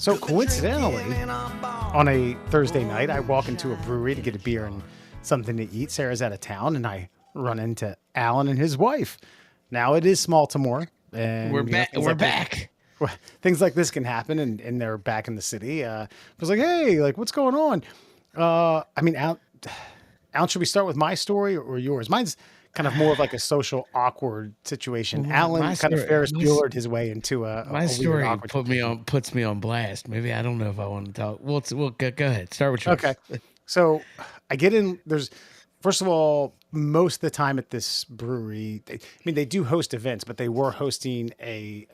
So coincidentally, on a Thursday night, I walk into a brewery to get a beer and something to eat. Sarah's out of town, and I run into Alan and his wife. Now it is Baltimore, and We're back. things We're like this- back. things like this can happen, and they're back in the city. I was like, hey, like, what's going on? Alan, should we start with my story or yours? Mine's kind of more of like a social awkward situation. Alan My kind of story- Ferris my- Buellered his way into a My weird, story awkward puts me on blast. Maybe I don't know if I want to talk. Well, go ahead. Start with yours. Okay. So I get in. First of all, most of the time at this brewery, they do host events, but they were hosting a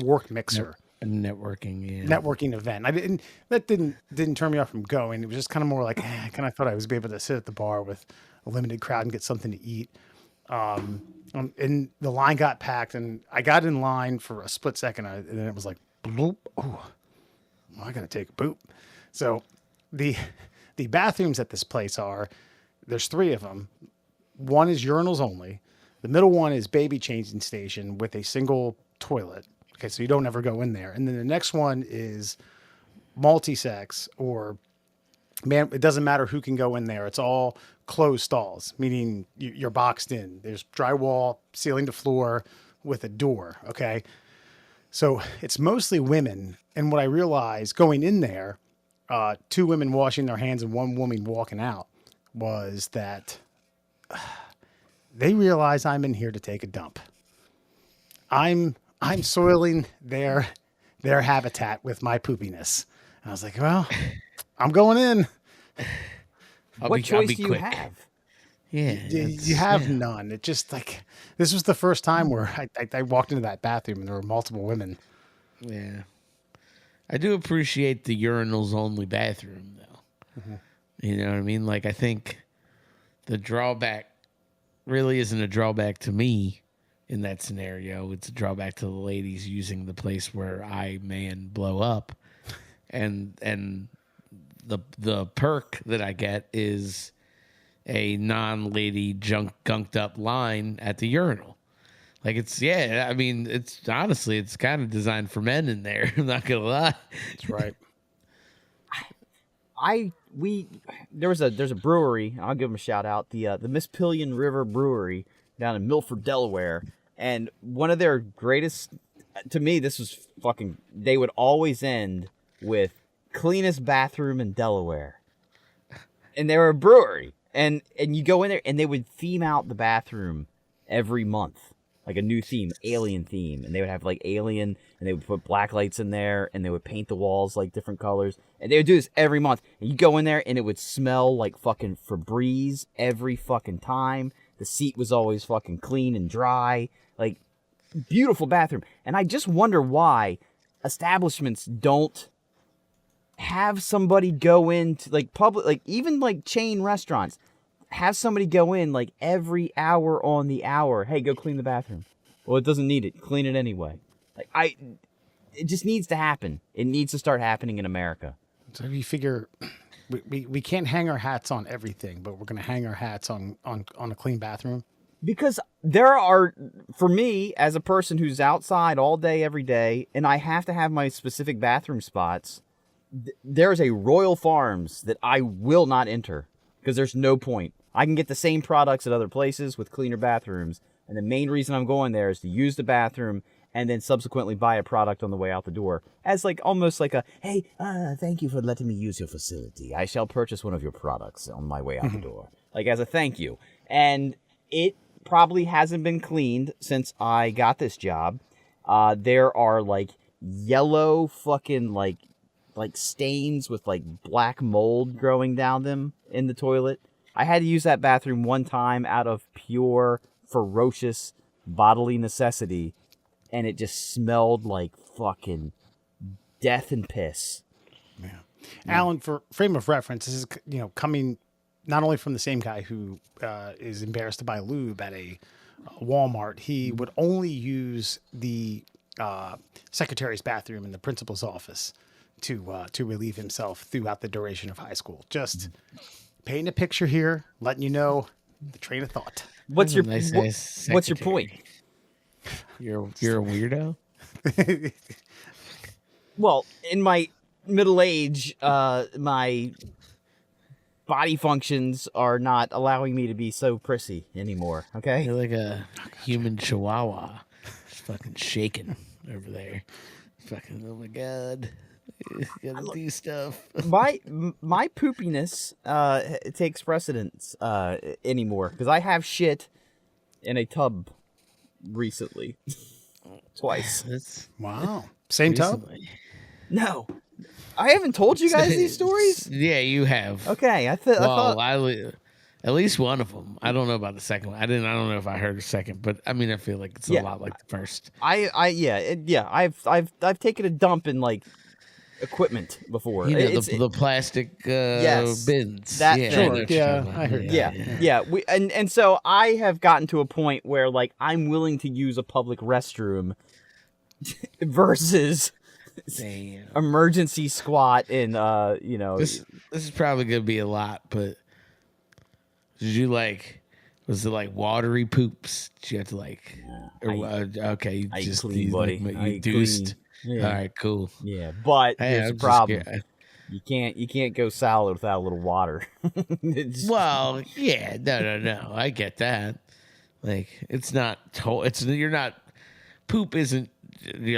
work mixer networking event. That didn't turn me off from going. It was just kind of more like, I kind of thought I was be able to sit at the bar with a limited crowd and get something to eat. And the line got packed, and I got in line for a split second, and then it was like, bloop. Oh, well, I got to take a poop. So the bathrooms at this place there's three of them. One is urinals only. The middle one is baby changing station with a single toilet. Okay, so you don't ever go in there. And then the next one is multi-sex, or man, it doesn't matter who can go in there. It's all closed stalls, meaning you're boxed in. There's drywall, ceiling to floor with a door. Okay. So it's mostly women. And what I realized going in there, two women washing their hands and one woman walking out, was that they realize I'm in here to take a dump. I'm soiling their habitat with my poopiness. And I was like, well, I'm going in. What choice do you have? Yeah. You have none. It just like, this was the first time where I walked into that bathroom and there were multiple women. Yeah. I do appreciate the urinals only bathroom though. Mm-hmm. You know what I mean? Like, I think the drawback really isn't a drawback to me in that scenario. It's a drawback to the ladies using the place where I blow up. And the perk that I get is a non-lady gunked up line at the urinal. Like, it's honestly, it's kind of designed for men in there. I'm not gonna lie. That's right. There's a brewery. I'll give them a shout out. The Mispillion River Brewery down in Milford, Delaware, and one of their greatest, to me, this was fucking. They would always end with cleanest bathroom in Delaware, and they were a brewery, and you go in there, and they would theme out the bathroom every month, like a new theme, alien theme, and they would have like alien, and they would put black lights in there, and they would paint the walls like different colors, and they would do this every month. And you go in there, and it would smell like fucking Febreze every fucking time. The seat was always fucking clean and dry, like beautiful bathroom. And I just wonder why establishments don't have somebody go into like public, like even like chain restaurants, have somebody go in like every hour on the hour. Hey, go clean the bathroom. Well, it doesn't need it. Clean it anyway. Like it just needs to happen. It needs to start happening in America. So you figure we can't hang our hats on everything, but we're going to hang our hats on a clean bathroom. Because there are, for me, as a person who's outside all day, every day, and I have to have my specific bathroom spots, there's a Royal Farms that I will not enter because there's no point. I can get the same products at other places with cleaner bathrooms, and the main reason I'm going there is to use the bathroom and then subsequently buy a product on the way out the door as like almost like a, hey, thank you for letting me use your facility. I shall purchase one of your products on my way out the door, like as a thank you. And it probably hasn't been cleaned since I got this job. There are like yellow fucking like stains with like black mold growing down them in the toilet. I had to use that bathroom one time out of pure ferocious bodily necessity, and it just smelled like fucking death and piss. Yeah. Alan, for frame of reference, this is coming not only from the same guy who is embarrassed to buy lube at a Walmart. He would only use the secretary's bathroom in the principal's office to relieve himself throughout the duration of high school. Just painting a picture here, letting you know the train of thought. What's your What's your point? You're a weirdo. Well, in my middle age, my body functions are not allowing me to be so prissy anymore. Okay. You're like a human chihuahua. Just fucking shaking over there. Fucking, oh my God. You gotta do stuff. my poopiness takes precedence anymore because I have shit in a tub recently twice. That's Wow. Same tub? recently. No, I haven't told you guys these stories. Yeah, you have. Okay, I Well, thought at least one of them. I don't know about the second one. I don't know if I heard the second, but I mean, I feel like it's a Yeah. lot like the first. I've taken a dump in like equipment before. You know, It's- the plastic Yes, bins. that yeah, thing. I know what you're Yeah, talking about. I heard yeah. We and so I have gotten to a point where like I'm willing to use a public restroom versus Damn. emergency squat in This is probably gonna be a lot, but did you was it like watery poops? Did you have to okay, you I just clean, you, buddy. you I deuced. clean. Yeah. All right, cool. Yeah, but Hey, here's I'm the just problem. scared. You can't go salad without a little water. It's- Well, yeah, no. I get that. Like, it's not. You're not. Poop isn't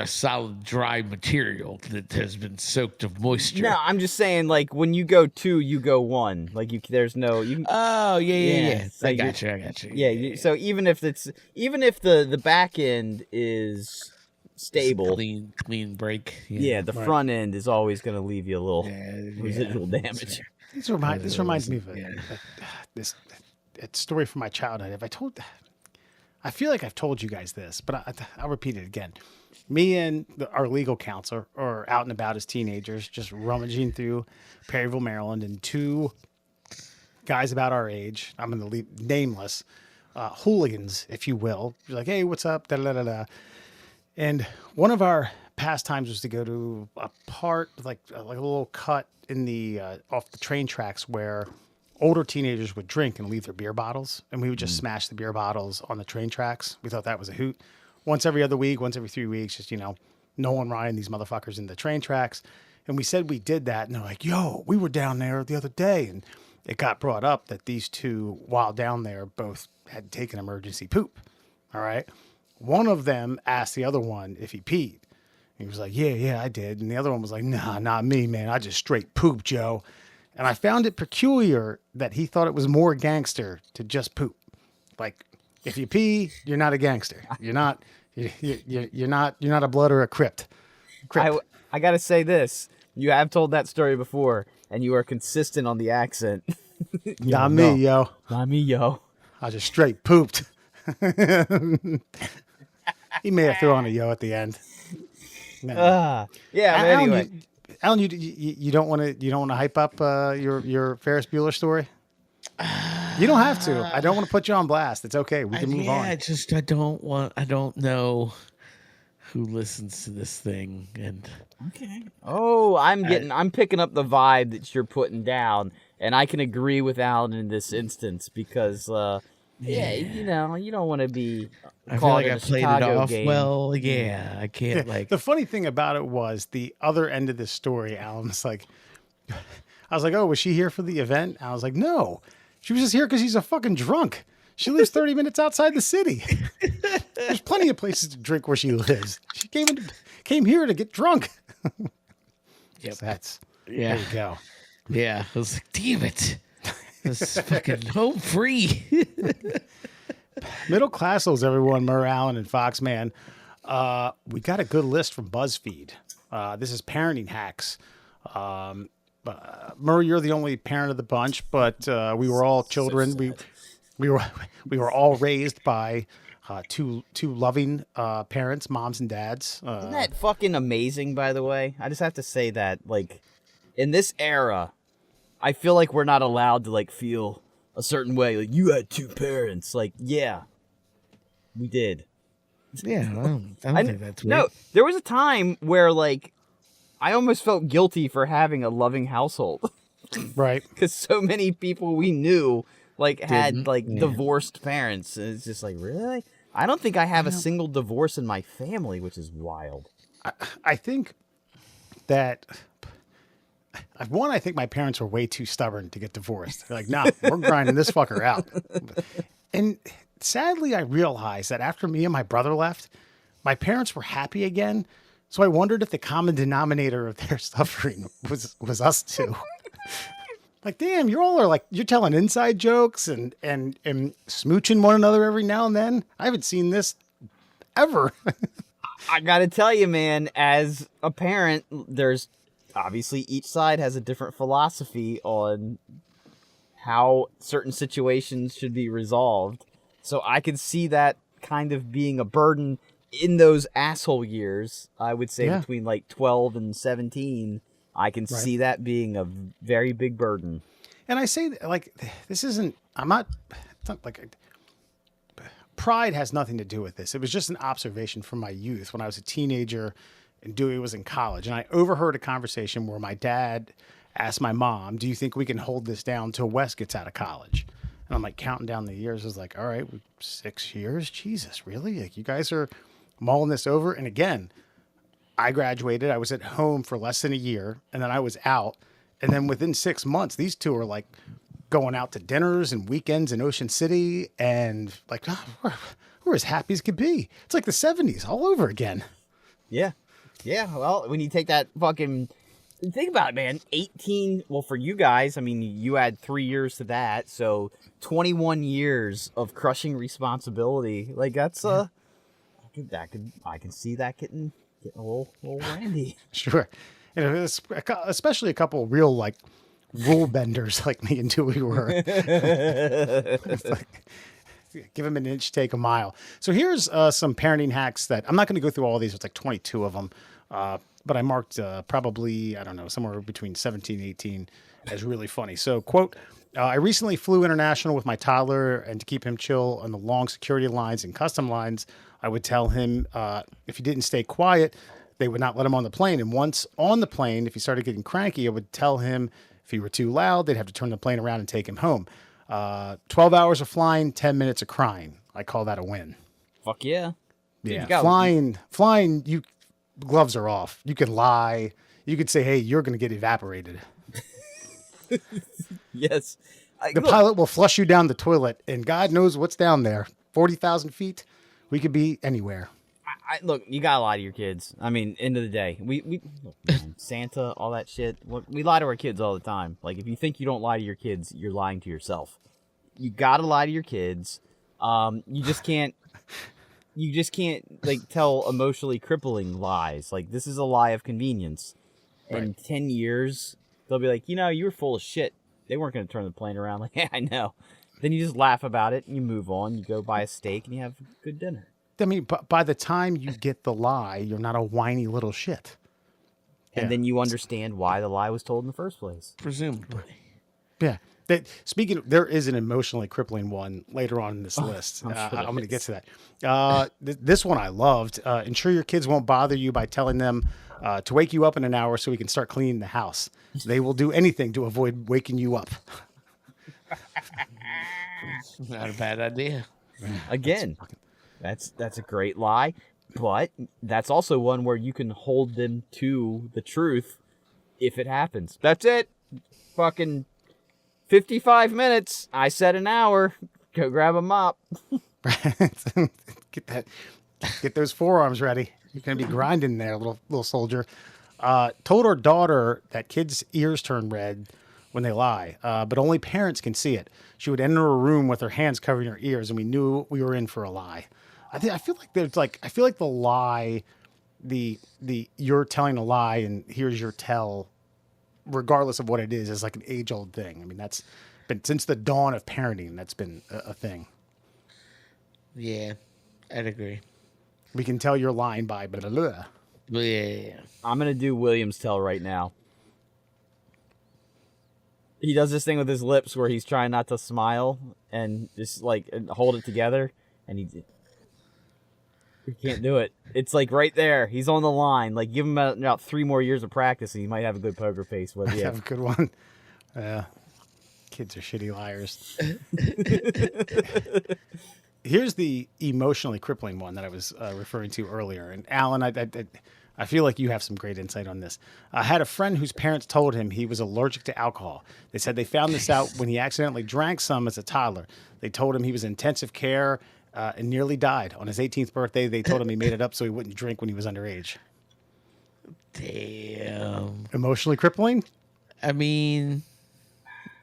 solid dry material that has been soaked of moisture. no, I'm just saying like when you go two, you go one. Like there's no you. Can, Oh yeah. Yeah, so I you're- got you. yeah, so even if the back end is stable, clean break. yeah, the Right. front end is always going to leave you a little Yeah, residual damage. This reminds me of Yeah. this a story from my childhood. I feel like I've told you guys this, but I'll repeat it again. Me and our legal counselor are out and about as teenagers, just rummaging through Perryville, Maryland, and two guys about our age, I'm going to leave nameless, hooligans, if you will. You're like, hey, what's up? Da, da, da, da. And one of our pastimes was to go to a part, like a little cut in the off the train tracks where older teenagers would drink and leave their beer bottles, and we would just smash the beer bottles on the train tracks. We thought that was a hoot. Once every other week, once every 3 weeks, just no one riding these motherfuckers in the train tracks. And we said we did that, and they're like, "Yo, we were down there the other day," and it got brought up that these two, while down there, both had taken emergency poop. All right. One of them asked the other one if he peed. He was like, yeah, I did. And the other one was like, nah, not me, man. I just straight pooped, Joe. And I found it peculiar that he thought it was more gangster to just poop. Like, if you pee, you're not a gangster. You're not a blood or a crypt. I got to say this. You have told that story before, and you are consistent on the accent. Not me, yo. Not me, yo. I just straight pooped. He may have thrown a yo at the end. No. Yeah, but anyway. Alan, you don't want to hype up your Ferris Bueller story. You don't have to. I don't want to put you on blast. It's okay. We can move on. I don't know who listens to this thing, and Okay. Oh, I'm picking up the vibe that you're putting down, and I can agree with Alan in this instance because, you don't want to be I feel caught like in I a played it Chicago off game. well. Yeah, I can't like. The funny thing about it was the other end of the story. Alan was like, I was like, oh, was she here for the event? I was like, no, she was just here because she's a fucking drunk. She lives 30 minutes outside the city. There's plenty of places to drink where she lives. She came here to get drunk. Yep. That's Yeah, there you go. yeah. I was like, damn it, this fucking home free. Middle Classels, everyone, Murr Allen and Foxman. We got a good list from BuzzFeed. This is parenting hacks. Murr, you're the only parent of the bunch, but we were all children. We were all raised by two loving parents, moms and dads. Isn't that fucking amazing, by the way? I just have to say that, like, in this era, I feel like we're not allowed to, like, feel a certain way. Like, you had two parents. Like, yeah, we did. Yeah, I don't think that's weird. No, there was a time where, like, I almost felt guilty for having a loving household. Right. Because so many people we knew, like, had, Didn't? like, Yeah. divorced parents. And it's just like, really? I don't think I have a single divorce in my family, which is wild. I think that one, I think my parents were way too stubborn to get divorced. They're like, nah, we're grinding this fucker out. And sadly, I realized that after me and my brother left, my parents were happy again. So I wondered if the common denominator of their suffering was us two. Like, damn, you all are like, you're telling inside jokes and smooching one another every now and then. I haven't seen this ever. I gotta tell you, man, as a parent, there's obviously each side has a different philosophy on how certain situations should be resolved. So I could see that kind of being a burden in those asshole years. I would say between like 12 and 17. I can see that being a very big burden. And I say, like, this isn't, it's not like, pride has nothing to do with this. It was just an observation from my youth when I was a teenager and Dewey was in college. And I overheard a conversation where my dad asked my mom, do you think we can hold this down till Wes gets out of college? And I'm like counting down the years. I was like, all right, 6 years? Jesus, really? Like, you guys are mulling this over? And again, I graduated. I was at home for less than a year, and then I was out. And then within 6 months, these two are like going out to dinners and weekends in Ocean City, and like, we're as happy as could be. It's like the 70s all over again. Yeah. Yeah. Well, when you take that fucking, think about it, man. 18. Well, for you guys, I mean, you add 3 years to that, so 21 years of crushing responsibility. Like, that's I can see that getting a little randy. Sure. And especially a couple real like rule benders like me and Dewey were. It's like, give him an inch, take a mile. So here's some parenting hacks that I'm not going to go through all of these. It's like 22 of them. But I marked probably, I don't know, somewhere between 17 and 18 as really funny. So, quote, I recently flew international with my toddler, and to keep him chill on the long security lines and custom lines, I would tell him if he didn't stay quiet, they would not let him on the plane. And once on the plane, if he started getting cranky, I would tell him if he were too loud, they'd have to turn the plane around and take him home. 12 hours of flying, 10 minutes of crying. I call that a win. Fuck yeah. Yeah. Flying, you gloves are off. You can lie. You could say, hey, you're going to get evaporated. Yes. The pilot will flush you down the toilet, and God knows what's down there. 40,000 feet. We could be anywhere. Look, you gotta lie to your kids. I mean, end of the day, we look, man, Santa, all that shit. We lie to our kids all the time. Like, if you think you don't lie to your kids, you're lying to yourself. You gotta lie to your kids. You just can't like tell emotionally crippling lies. Like, this is a lie of convenience. In 10 years, they'll be like, you were full of shit. They weren't gonna turn the plane around. Like, yeah, I know. Then you just laugh about it and you move on. You go buy a steak and you have a good dinner. I mean, by the time you get the lie, you're not a whiny little shit. And then you understand why the lie was told in the first place. Presumably. Yeah. There is an emotionally crippling one later on in this list. I'm going to get to that. This one I loved. Ensure your kids won't bother you by telling them to wake you up in an hour so we can start cleaning the house. They will do anything to avoid waking you up. Not a bad idea. Again, that's a great lie, but that's also one where you can hold them to the truth if it happens. That's it. Fucking 55 minutes. I said an hour. Go grab a mop. Get those forearms ready. You're gonna be grinding there, little soldier. Told our daughter that kids' ears turn red when they lie, but only parents can see it. She would enter a room with her hands covering her ears, and we knew we were in for a lie. I feel like the lie, the you're telling a lie and here's your tell, regardless of what it is like an age old thing. I mean, that's been since the dawn of parenting. That's been a thing. Yeah, I'd agree. We can tell you're lying by blah, blah, blah. Yeah. I'm going to do William's tell right now. He does this thing with his lips where he's trying not to smile and just like hold it together, and he can't do it. It's like right there. He's on the line. Like, give him about 3 more years of practice and he might have a good poker face. With you. Have a good one. Kids are shitty liars. Here's the emotionally crippling one that I was referring to earlier. And Alan, I feel like you have some great insight on this. I had a friend whose parents told him he was allergic to alcohol. They said they found this out when he accidentally drank some as a toddler. They told him he was in intensive care and nearly died. On his 18th birthday, they told him he made it up so he wouldn't drink when he was underage. Damn. Emotionally crippling? I mean,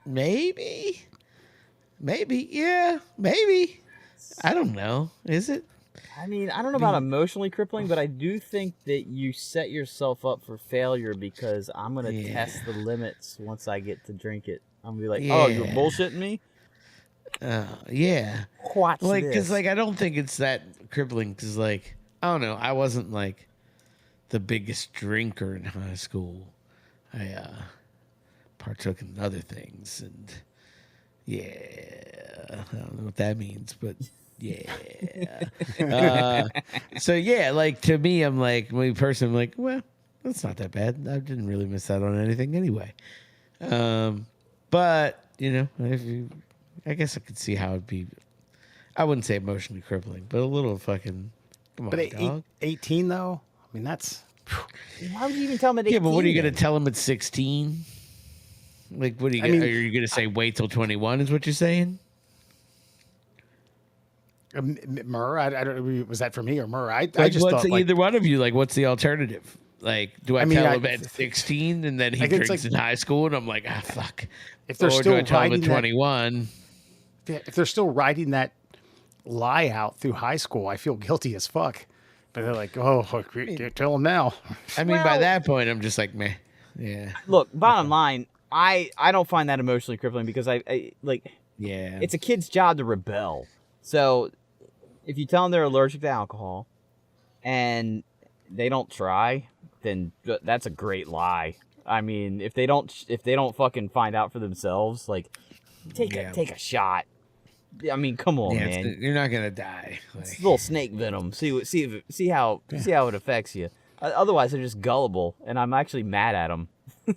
maybe. Yeah, maybe. I don't know. Is it? I mean, I don't know about emotionally crippling, but I do think that you set yourself up for failure because I'm going to test the limits once I get to drink it. I'm going to be like, oh, you're bullshitting me? Yeah. Watch like, this. because, like, I don't think it's that crippling because, like, I don't know. I wasn't, like, the biggest drinker in high school. I partook in other things, and, yeah, I don't know what that means, but... Yeah. So yeah, like to me, I'm like, me person, I'm like, well, that's not that bad. I didn't really miss out on anything anyway. But you know, I guess I could see how it'd be. I wouldn't say emotionally crippling, but a little fucking. Come on, But dog. 18 though? I mean, that's. Why would you even tell him at 18? Yeah, but what are you then? gonna tell him at 16? Like, what are you? I mean, are you gonna say wait till 21? Is what you're saying? Murr, I don't. Was that for me or Murr? I Like, just what's thought like, either one of you? Like, what's the alternative? Like, do I I mean, tell I- him at 16 and then he Like, it's drinks like- in high school and I'm like, ah, fuck. if they're Or still do I tell him riding at 21? if they're still riding that lie out through high school, I feel guilty as fuck. But they're like, oh, tell them now. I mean, by Well- that point, I'm just like, meh. Yeah. Look, bottom line, I don't find that emotionally crippling because I like Yeah. it's a kid's job to rebel. So if you tell them they're allergic to alcohol and they don't try, then that's a great lie. I mean, if they don't fucking find out for themselves, like take a shot. I mean, come on, yeah, man. you're not going to die. It's Like, a little snake venom. See how it affects you. Otherwise, they're just gullible, and I'm actually mad at them.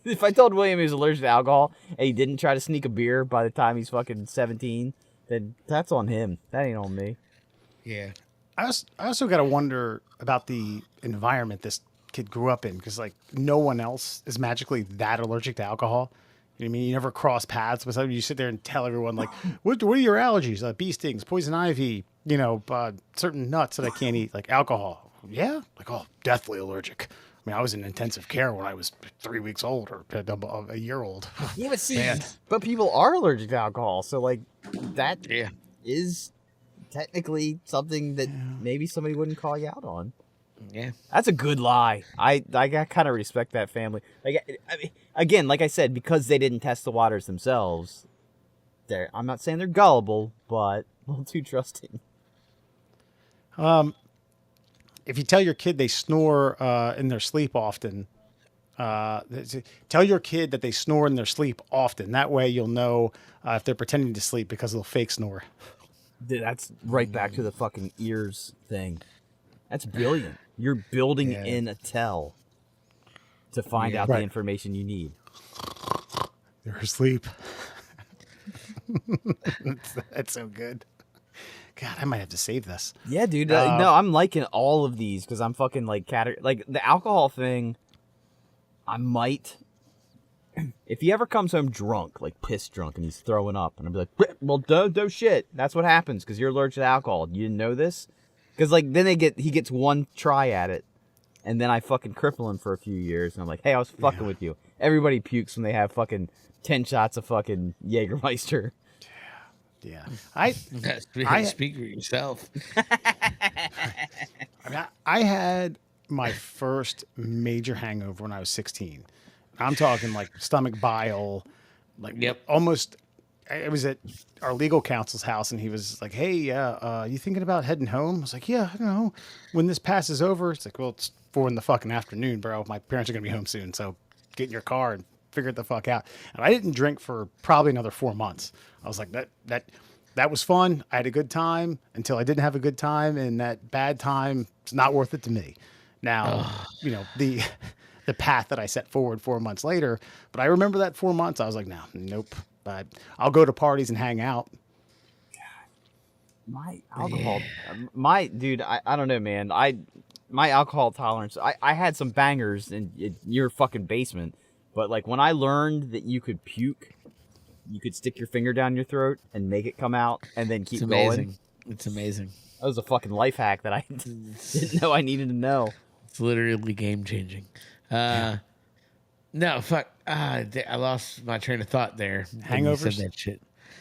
If I told William he was allergic to alcohol and he didn't try to sneak a beer by the time he's fucking 17, then that's on him. That ain't on me. yeah. I also got to wonder about the environment this kid grew up in because like no one else is magically that allergic to alcohol. You know what I mean? You never cross paths with somebody. You sit there and tell everyone like, what are your allergies? Bee stings, poison ivy, certain nuts that I can't eat, like alcohol. Yeah, like oh, deathly allergic. I mean, I was in intensive care when I was 3 weeks old or a year old. Yeah, but see, Man. but people are allergic to alcohol, so like that Yeah. is technically something that maybe somebody wouldn't call you out on. Yeah. That's a good lie. I kind of respect that family. Like, I mean, again, like I said, because they didn't test the waters themselves. I'm not saying they're gullible, but a little too trusting. If you tell your kid they snore in their sleep often, tell your kid that they snore in their sleep often. That way you'll know if they're pretending to sleep because they'll fake snore. Dude, that's right back to the fucking ears thing. That's brilliant. You're building in a tell to find out the Right. information you need. They're asleep. that's so good. God, I might have to save this. Yeah, dude. No, I'm liking all of these because I'm fucking like like the alcohol thing. I might. If he ever comes home drunk, like piss drunk, and he's throwing up, and I'll be like, "Well, no shit. That's what happens because you're allergic to alcohol. You didn't know this?" Because like then he gets one try at it, and then I fucking cripple him for a few years, and I'm like, "Hey, I was fucking with you." Everybody pukes when they have fucking 10 shots of fucking Jägermeister. Yeah, Speak for yourself. I had my first major hangover when I was 16. I'm talking like stomach bile, like Yep. almost. I was at our legal counsel's house, and he was like, "Hey, you thinking about heading home?" I was like, "Yeah, I don't know. When this passes over." It's like, "Well, it's 4 in the fucking afternoon, bro. My parents are gonna be home soon, so get in your car and figure it the fuck out." And I didn't drink for probably another 4 months. I was like, that was fun. I had a good time until I didn't have a good time, and that bad time is not worth it to me. Now, the path that I set forward 4 months later, but I remember that 4 months. I was like, nope. But I'll go to parties and hang out. My alcohol, dude, I don't know, man. my alcohol tolerance. I had some bangers in your fucking basement, but like when I learned that you could puke, you could stick your finger down your throat and make it come out, and then keep It's amazing. going. It's amazing. That was a fucking life hack that I didn't know I needed to know. It's literally game changing. No, fuck. I lost my train of thought there. when you said Hangovers? that shit.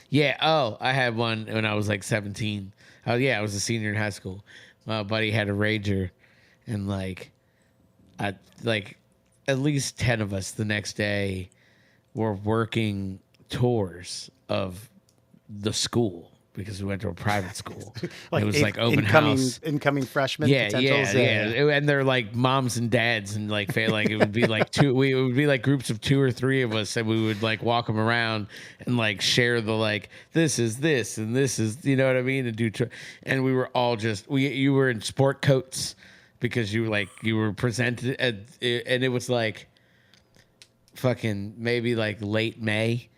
Yeah. Oh, I had one when I was like 17. Oh, yeah. I was a senior in high school. My buddy had a Rager, and like at least 10 of us the next day were working tours of the school because we went to a private school. It was like open house. Incoming freshmen. Yeah, potentials. And they're like moms and dads, and like like it would be like it would be like groups of 2 or 3 of us, and we would like walk them around and like share the like this is this and this is, you know what I mean, and and we were all just you were in sport coats because you were presented and it was like fucking maybe like late May.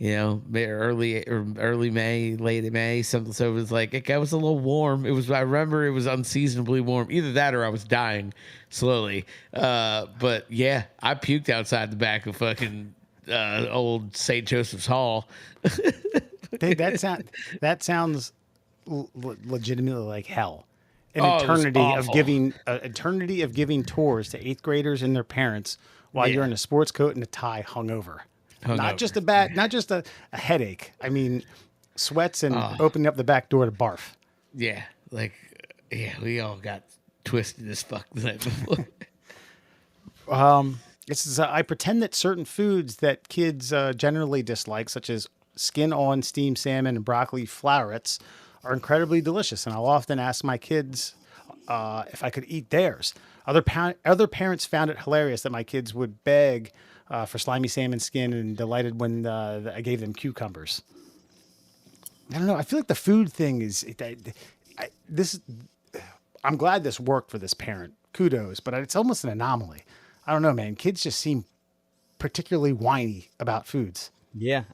You know, early May, late May, something. So it was like it was a little warm. I remember it was unseasonably warm. Either that or I was dying slowly. But yeah, I puked outside the back of fucking old St. Joseph's Hall. That sounds legitimately like hell. An Oh, it was eternity of giving tours to 8th graders and their parents while Yeah. you're in a sports coat and a tie, hungover. Not just a headache. I mean, sweats and opening up the back door to barf. Yeah, we all got twisted as fuck the night before. I pretend that certain foods that kids generally dislike, such as skin-on steamed salmon and broccoli florets, are incredibly delicious, and I'll often ask my kids if I could eat theirs. Other parents found it hilarious that my kids would beg for slimy salmon skin and delighted when I gave them cucumbers. I don't know. I feel like the food thing is I'm glad this worked for this parent. Kudos, but it's almost an anomaly. I don't know, man. Kids just seem particularly whiny about foods. Yeah,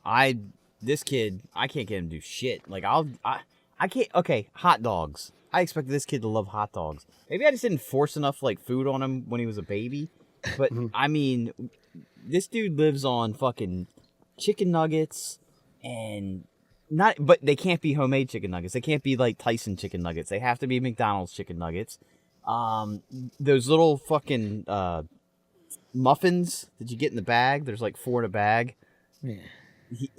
this kid, I can't get him to do shit. Like I can't. Okay, hot dogs. I expected this kid to love hot dogs. Maybe I just didn't force enough like food on him when he was a baby. But I mean, this dude lives on fucking chicken nuggets but they can't be homemade chicken nuggets. They can't be like Tyson chicken nuggets. They have to be McDonald's chicken nuggets. Those little fucking muffins that you get in the bag. There's like 4 in a bag. Yeah. He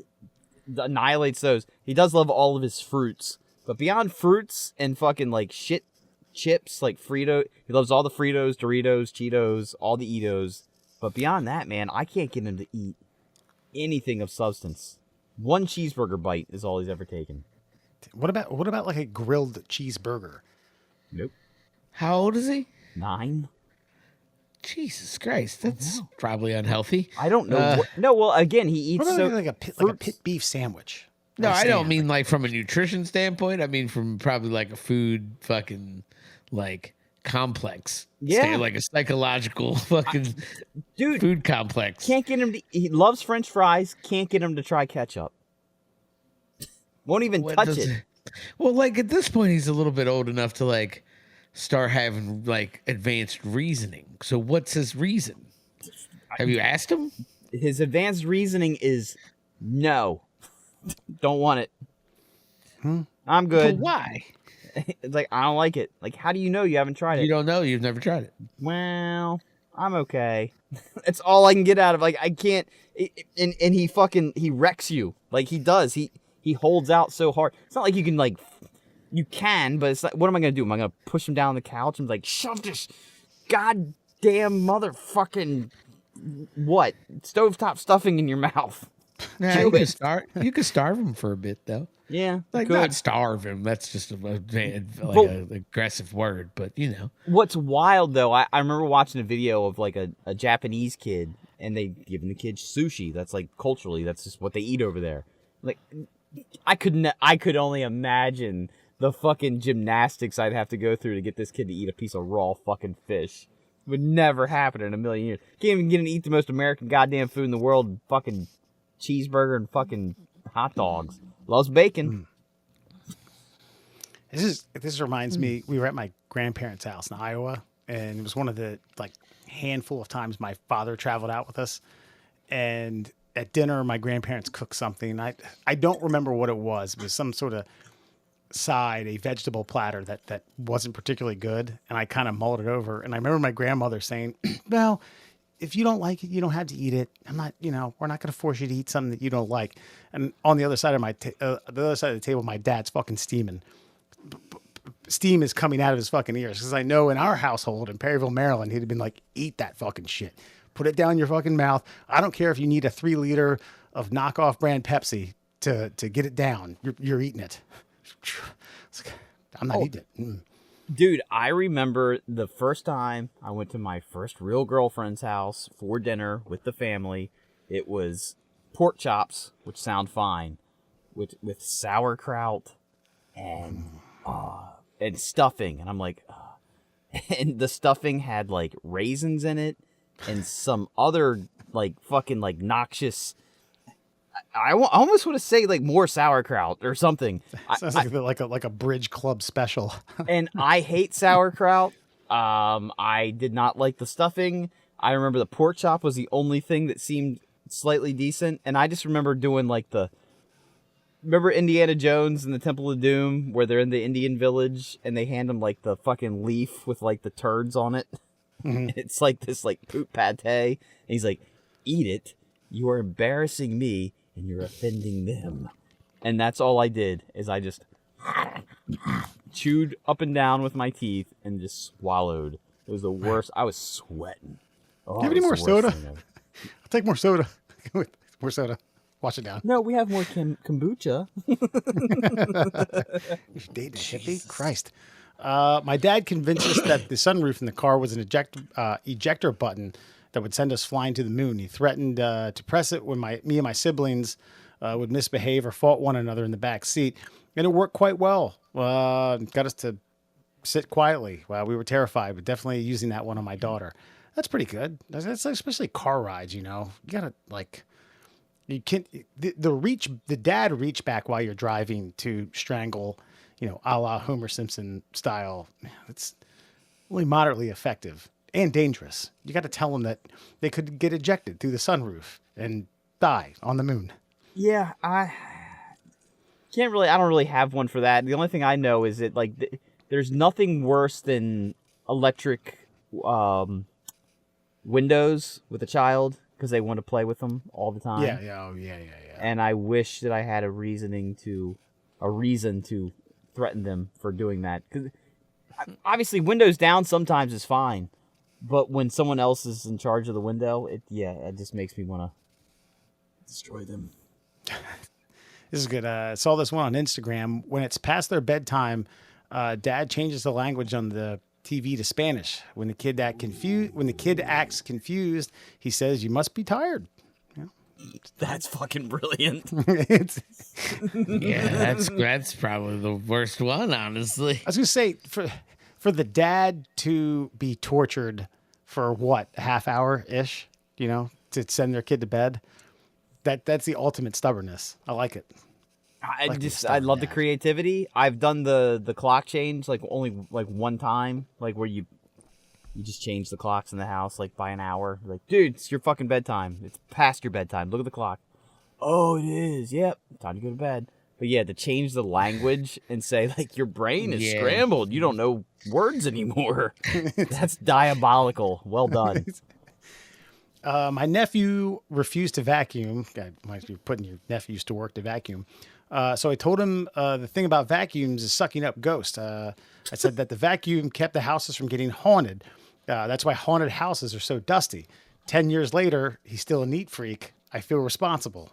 annihilates those. He does love all of his fruits, but beyond fruits and fucking like shit chips like Frito, he loves all the Fritos, Doritos, Cheetos, all the Eatos. But beyond that, man, I can't get him to eat anything of substance. 1 cheeseburger bite is all he's ever taken. What about like a grilled cheeseburger? Nope. How old is he? 9. Jesus Christ, that's probably unhealthy. I don't know. No, well, again, he eats What about so like a pit beef sandwich? No, Or I don't stand? mean like from a nutrition standpoint. I mean from probably like a food fucking like complex. Yeah. Like a psychological fucking dude. food complex. Can't get him to. He loves French fries. Can't get him to try ketchup. Won't even What touch does it. Well, like at this point, he's a little bit old enough to like start having like advanced reasoning. So what's his reason? Have you asked him? His advanced reasoning is no. Don't want it. I'm good. But why? It's like, I don't like it. Like, how do you know you haven't tried it? You don't know. You've never tried it. Well, I'm okay. That's all I can get out of. Like, I can't. And he wrecks you. Like he does. He holds out so hard. It's not like you can like. You can, but it's like, what am I gonna do? Am I gonna push him down on the couch and be like, shove this goddamn motherfucking what stovetop stuffing in your mouth? Nah, you could starve him for a bit though. Yeah, Like good. not starve him. That's just an aggressive word, but you know. What's wild though, I remember watching a video of like a Japanese kid, and they giving the kid sushi. That's like culturally, that's just what they eat over there. Like, I could only imagine the fucking gymnastics I'd have to go through to get this kid to eat a piece of raw fucking fish. Would never happen in a million years. Can't even get him to eat the most American goddamn food in the world. Fucking cheeseburger and fucking hot dogs. Loves bacon. This reminds me. We were at my grandparents' house in Iowa, and it was one of the like handful of times my father traveled out with us. And at dinner, my grandparents cooked something. I don't remember what it was. It was some sort of side, a vegetable platter that wasn't particularly good. And I kind of mulled it over. And I remember my grandmother saying, well, if you don't like it, you don't have to eat it. I'm not, we're not going to force you to eat something that you don't like. And on the other side of the other side of the table, my dad's fucking steaming. Steam is coming out of his fucking ears. Because I know in our household in Perryville, Maryland, he'd have been like, eat that fucking shit. Put it down your fucking mouth. I don't care if you need a 3 liter of knockoff brand Pepsi to get it down. You're eating it. I'm not eating it. Mm. Dude, I remember the first time I went to my first real girlfriend's house for dinner with the family. It was pork chops, which sound fine, with sauerkraut and stuffing. And I'm like, and the stuffing had like raisins in it and some other like fucking like noxious. I almost want to say like more sauerkraut or something. Sounds like a Bridge Club special. And I hate sauerkraut. I did not like the stuffing. I remember the pork chop was the only thing that seemed slightly decent. And I just remember doing like remember Indiana Jones and the Temple of Doom where they're in the Indian village and they hand them like the fucking leaf with like the turds on it. Mm-hmm. It's like this like poop pate. And he's like, eat it. You are embarrassing me and you're offending them. And that's all I did is I just chewed up and down with my teeth and just swallowed. It was the worst. I was sweating. Do you have any more soda? I'll take more soda. More soda. Wash it down. No, we have more kombucha. You're dating a hippie? Christ. My dad convinced us that the sunroof in the car was an ejector button that would send us flying to the moon. He threatened to press it when me and my siblings would misbehave or fought one another in the back seat. And it worked quite well. Got us to sit quietly while we were terrified, but definitely using that one on my daughter. That's pretty good. That's especially car rides, you gotta you can't, the dad reach back while you're driving to strangle, a la Homer Simpson style. It's only moderately effective and dangerous. You got to tell them that they could get ejected through the sunroof and die on the moon. Yeah, I don't really have one for that. The only thing I know is that like there's nothing worse than electric windows with a child because they want to play with them all the time. Yeah. And I wish that I had a reason to threaten them for doing that. Because obviously, windows down sometimes is fine, but when someone else is in charge of the window, it just makes me want to destroy them. This is good. I saw this one on Instagram. When it's past their bedtime, Dad changes the language on the TV to Spanish. When the kid acts confused, he says, "You must be tired." That's fucking brilliant. Yeah, that's probably the worst one, honestly. I was gonna say for the dad to be tortured for what, a half hour ish, to send their kid to bed. That's the ultimate stubbornness. I like it. I love the creativity. I've done the clock change only one time, where you just change the clocks in the house by an hour. Like, dude, it's your fucking bedtime. It's past your bedtime. Look at the clock. Oh, it is. Yep. Time to go to bed. But yeah, to change the language and say your brain is scrambled. You don't know words anymore. That's diabolical. Well done. My nephew refused to vacuum. God, might be putting your nephews to work to vacuum. So I told him the thing about vacuums is sucking up ghosts. I said that the vacuum kept the houses from getting haunted. That's why haunted houses are so dusty. 10 years later, he's still a neat freak. I feel responsible.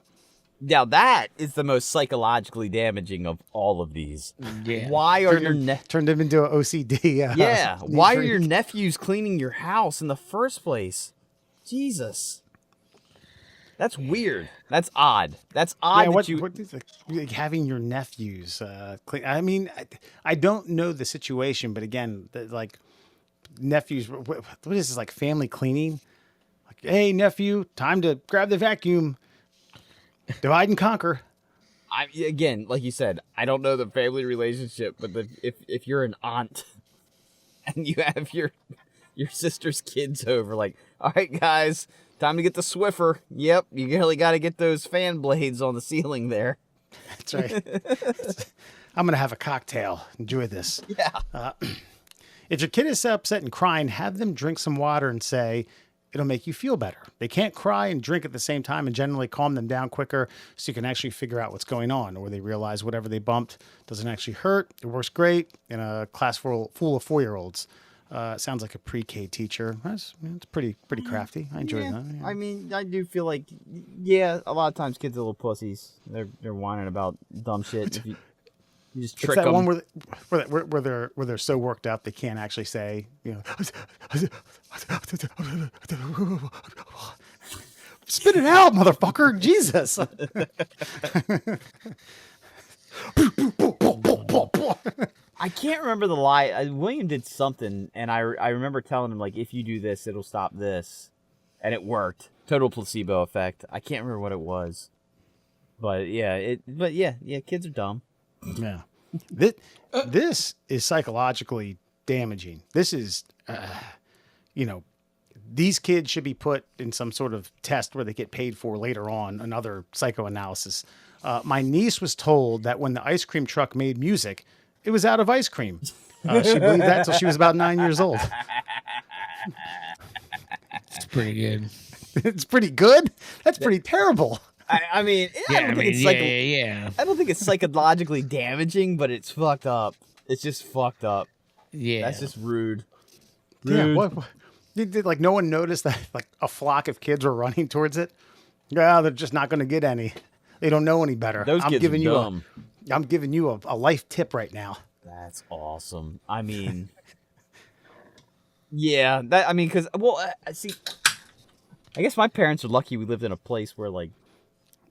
Now that is the most psychologically damaging of all of these. Yeah. Why are turned him into an OCD? Yeah. Why are your nephews cleaning your house in the first place? Jesus. That's weird. That's odd. That's odd. Yeah, what is having your nephews clean? I mean, I don't know the situation, but again, nephews. What is this, family cleaning? Hey, nephew, time to grab the vacuum. Divide and conquer. Again, like you said, I don't know the family relationship, but if you're an aunt and you have your your sister's kids over. Like, all right, guys, time to get the Swiffer. Yep, you really got to get those fan blades on the ceiling there. That's right. I'm gonna have a cocktail. Enjoy this. Yeah. If your kid is upset and crying, have them drink some water and say, it'll make you feel better. They can't cry and drink at the same time, and generally calm them down quicker so you can actually figure out what's going on, or they realize whatever they bumped doesn't actually hurt. It works great in a class full of 4-year-olds. Sounds like a pre-K teacher. It's pretty crafty. I enjoy that. Yeah. I mean, I do feel like, yeah, a lot of times kids are little pussies. They're whining about dumb shit. If you just It's trick that them. one where they're so worked up they can't actually say, spit it out, motherfucker! Jesus. I can't remember the lie. William did something, and I remember telling him, like, if you do this, it'll stop this. And it worked. Total placebo effect. I can't remember what it was. But yeah, kids are dumb. Yeah. This is psychologically damaging. This is, these kids should be put in some sort of test where they get paid for later on, another psychoanalysis. My niece was told that when the ice cream truck made music, it was out of ice cream. She believed that until she was about 9 years old. It's pretty good. It's pretty good? That's pretty terrible. I mean, I don't think it's I don't think it's psychologically damaging, but it's fucked up. It's just fucked up. Yeah. That's just rude. Yeah, what did like no one noticed that like a flock of kids were running towards it? Yeah, they're just not going to get any. They don't know any better. Those kids are dumb. I'm giving you a life tip right now. That's awesome. I mean, yeah, because see, I guess my parents are lucky we lived in a place where like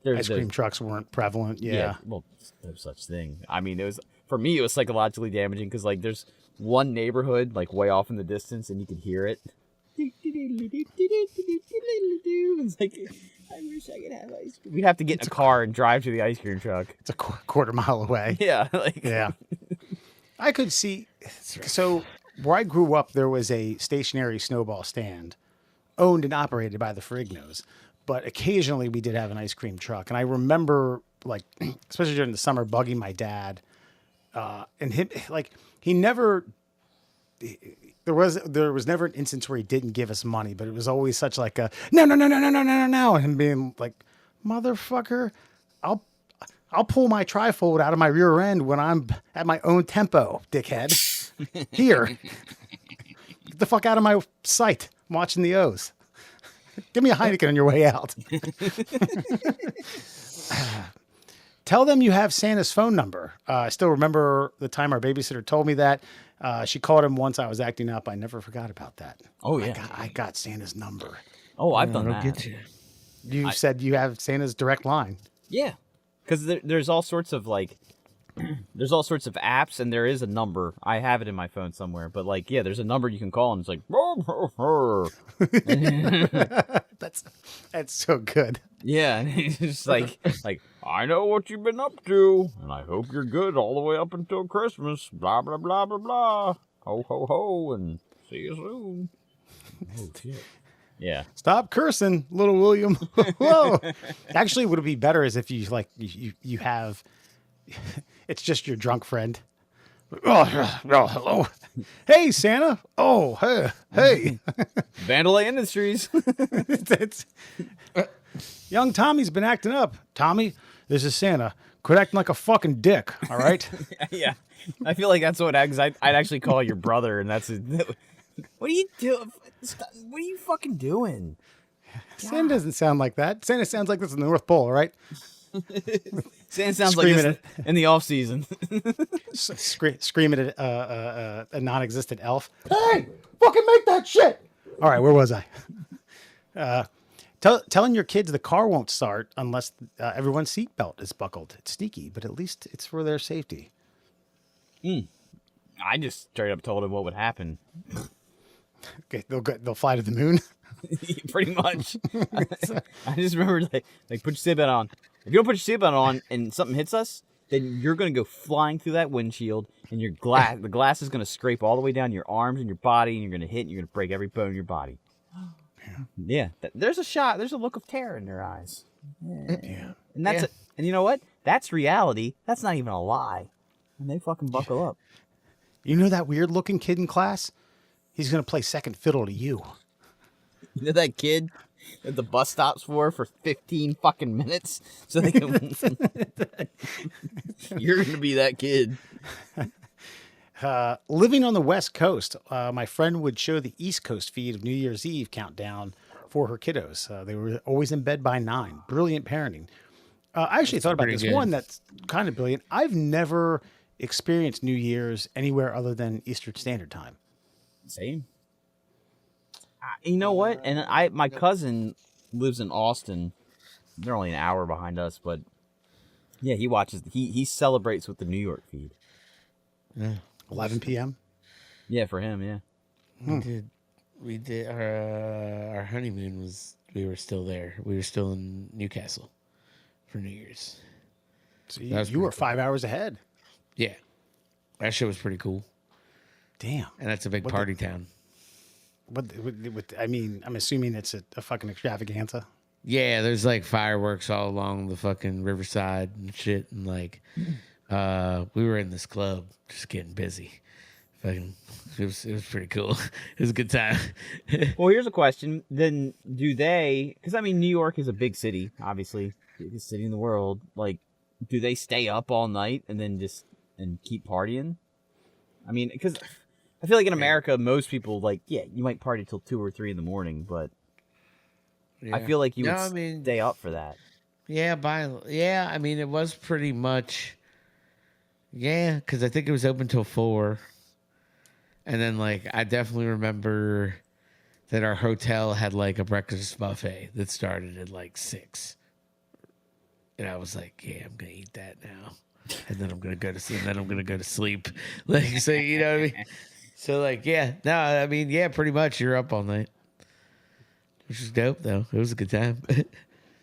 ice cream trucks weren't prevalent. Yeah. Well, no such thing. I mean, for me, it was psychologically damaging because like there's one neighborhood like way off in the distance and you could hear it. It's like, I wish I could have ice cream. We'd have to get in a car and drive to the ice cream truck. It's a quarter mile away. Yeah. Yeah. I could see. So where I grew up, there was a stationary snowball stand owned and operated by the Ferrignos. But occasionally we did have an ice cream truck. And I remember, like, especially during the summer, bugging my dad. And him, like, he never... There was never an instance where he didn't give us money, but it was always such like a no, and him being like, motherfucker, I'll pull my trifold out of my rear end when I'm at my own tempo, dickhead. Here, get the fuck out of my sight. I'm watching the O's. Give me a Heineken on your way out. Tell them you have Santa's phone number. I still remember the time our babysitter told me that. She called him once I was acting up. I never forgot about that. Oh, yeah. I got Santa's number. Oh, I've done that. Get you. You said you have Santa's direct line. Yeah. Because there's all sorts of like, there's all sorts of apps and there is a number. I have it in my phone somewhere. But like, yeah, there's a number you can call and it's like, That's so good. yeah. And it's just like, I know what you've been up to, and I hope you're good all the way up until Christmas. Blah, blah, blah, blah, blah. Ho, ho, ho, and see you soon. Oh, shit. Yeah. Stop cursing, little William. Whoa. Actually, would it be better is if you like you have it's just your drunk friend. Oh, hello. Hey, Santa. Oh, hey. Vandalay Industries. It's, young Tommy's been acting up. Tommy, this is Santa. Quit acting like a fucking dick, all right? Yeah. I feel like that's what I'd actually call your brother, and that's what are you doing? What are you fucking doing? Santa doesn't sound like that. Santa sounds like this in the North Pole, all right? Santa sounds Screaming like this in the off season. Screaming at a non-existent elf. Hey, fucking make that shit! All right, where was I? Telling your kids the car won't start unless everyone's seatbelt is buckled. It's sneaky, but at least it's for their safety. I just straight up told him what would happen. Okay, they'll fly to the moon. Pretty much. I just remember like put your seatbelt on. If you don't put your seatbelt on and something hits us, then you're going to go flying through that windshield, and the glass is going to scrape all the way down your arms and your body, and you're going to hit, and you're going to break every bone in your body. Yeah. There's a look of terror in their eyes. Yeah. And that's and you know what? That's reality. That's not even a lie. And they fucking buckle up. You know that weird looking kid in class? He's going to play second fiddle to you. You know that kid at the bus stops for 15 fucking minutes so they can You're going to be that kid. Living on the West Coast, my friend would show the East Coast feed of New Year's Eve countdown for her kiddos. They were always in bed by 9. Brilliant parenting. I actually thought about this one that's kind of brilliant. I've never experienced New Year's anywhere other than Eastern Standard Time. Same. You know what? And my cousin lives in Austin. They're only an hour behind us, but yeah, he celebrates with the New York feed. Yeah. 11 p.m. Yeah, for him, yeah. We did our honeymoon we were still there. We were still in Newcastle for New Year's. So you were 5 hours ahead. Yeah. That shit was pretty cool. Damn. And that's a big party town. I mean, I'm assuming it's a fucking extravaganza. Yeah, there's like fireworks all along the fucking riverside and shit. And like, we were in this club just getting busy. Fucking, it was pretty cool. It was a good time. Well, here's a question. Then do they, because I mean, New York is a big city, obviously, biggest city in the world. Like, do they stay up all night and then and keep partying? I mean, because I feel like in America, most people, like, yeah, you might party till 2 or 3 in the morning, but Yeah. I feel like you would stay up for that. Yeah, I mean, it was pretty much, yeah, because I think it was open till 4. And then, like, I definitely remember that our hotel had, like, a breakfast buffet that started at, like, 6. And I was like, yeah, I'm going to eat that now. And then I'm going to go to sleep. And then I'm going to go to sleep. Like, so, you know what I mean? So, like, yeah. No, I mean, yeah, pretty much you're up all night. Which was dope, though. It was a good time.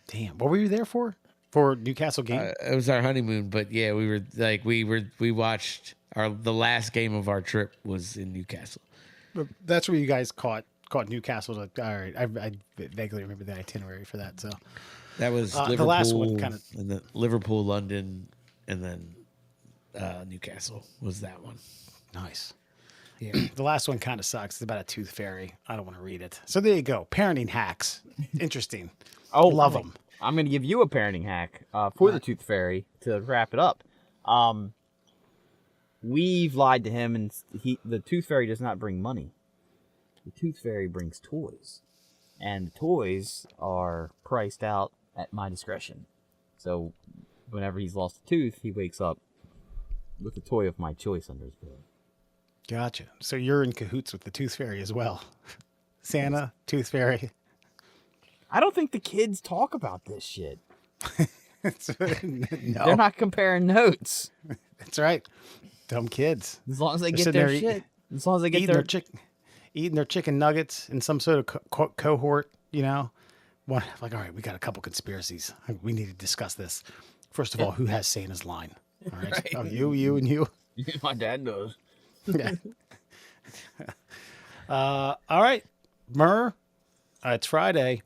Damn. What were you there for? For Newcastle game? It was our honeymoon, but yeah, we were like we watched the last game of our trip was in Newcastle. That's where you guys caught Newcastle. All right, I vaguely remember the itinerary for that. So that was Liverpool, the last one, kind of, and then Liverpool, London, and then Newcastle was that one. Nice. Yeah, the last one kind of sucks. It's about a tooth fairy. I don't want to read it. So there you go. Parenting hacks. Interesting. Love them. I'm going to give you a parenting hack for the tooth fairy to wrap it up. We've lied to him, and the tooth fairy does not bring money. The tooth fairy brings toys, and the toys are priced out at my discretion. So whenever he's lost a tooth, he wakes up with a toy of my choice under his pillow. Gotcha. So you're in cahoots with the tooth fairy as well. Santa, tooth fairy. I don't think the kids talk about this shit. No. They're not comparing notes. That's right. Dumb kids. As long as they get their shit. As long as they get eating their chicken nuggets in some sort of cohort, you know. Like, all right, we got a couple conspiracies. We need to discuss this. First of all, who has Santa's line? All right. Right. Oh, you, and you. My dad does. Yeah. All right, Murr. It's Friday.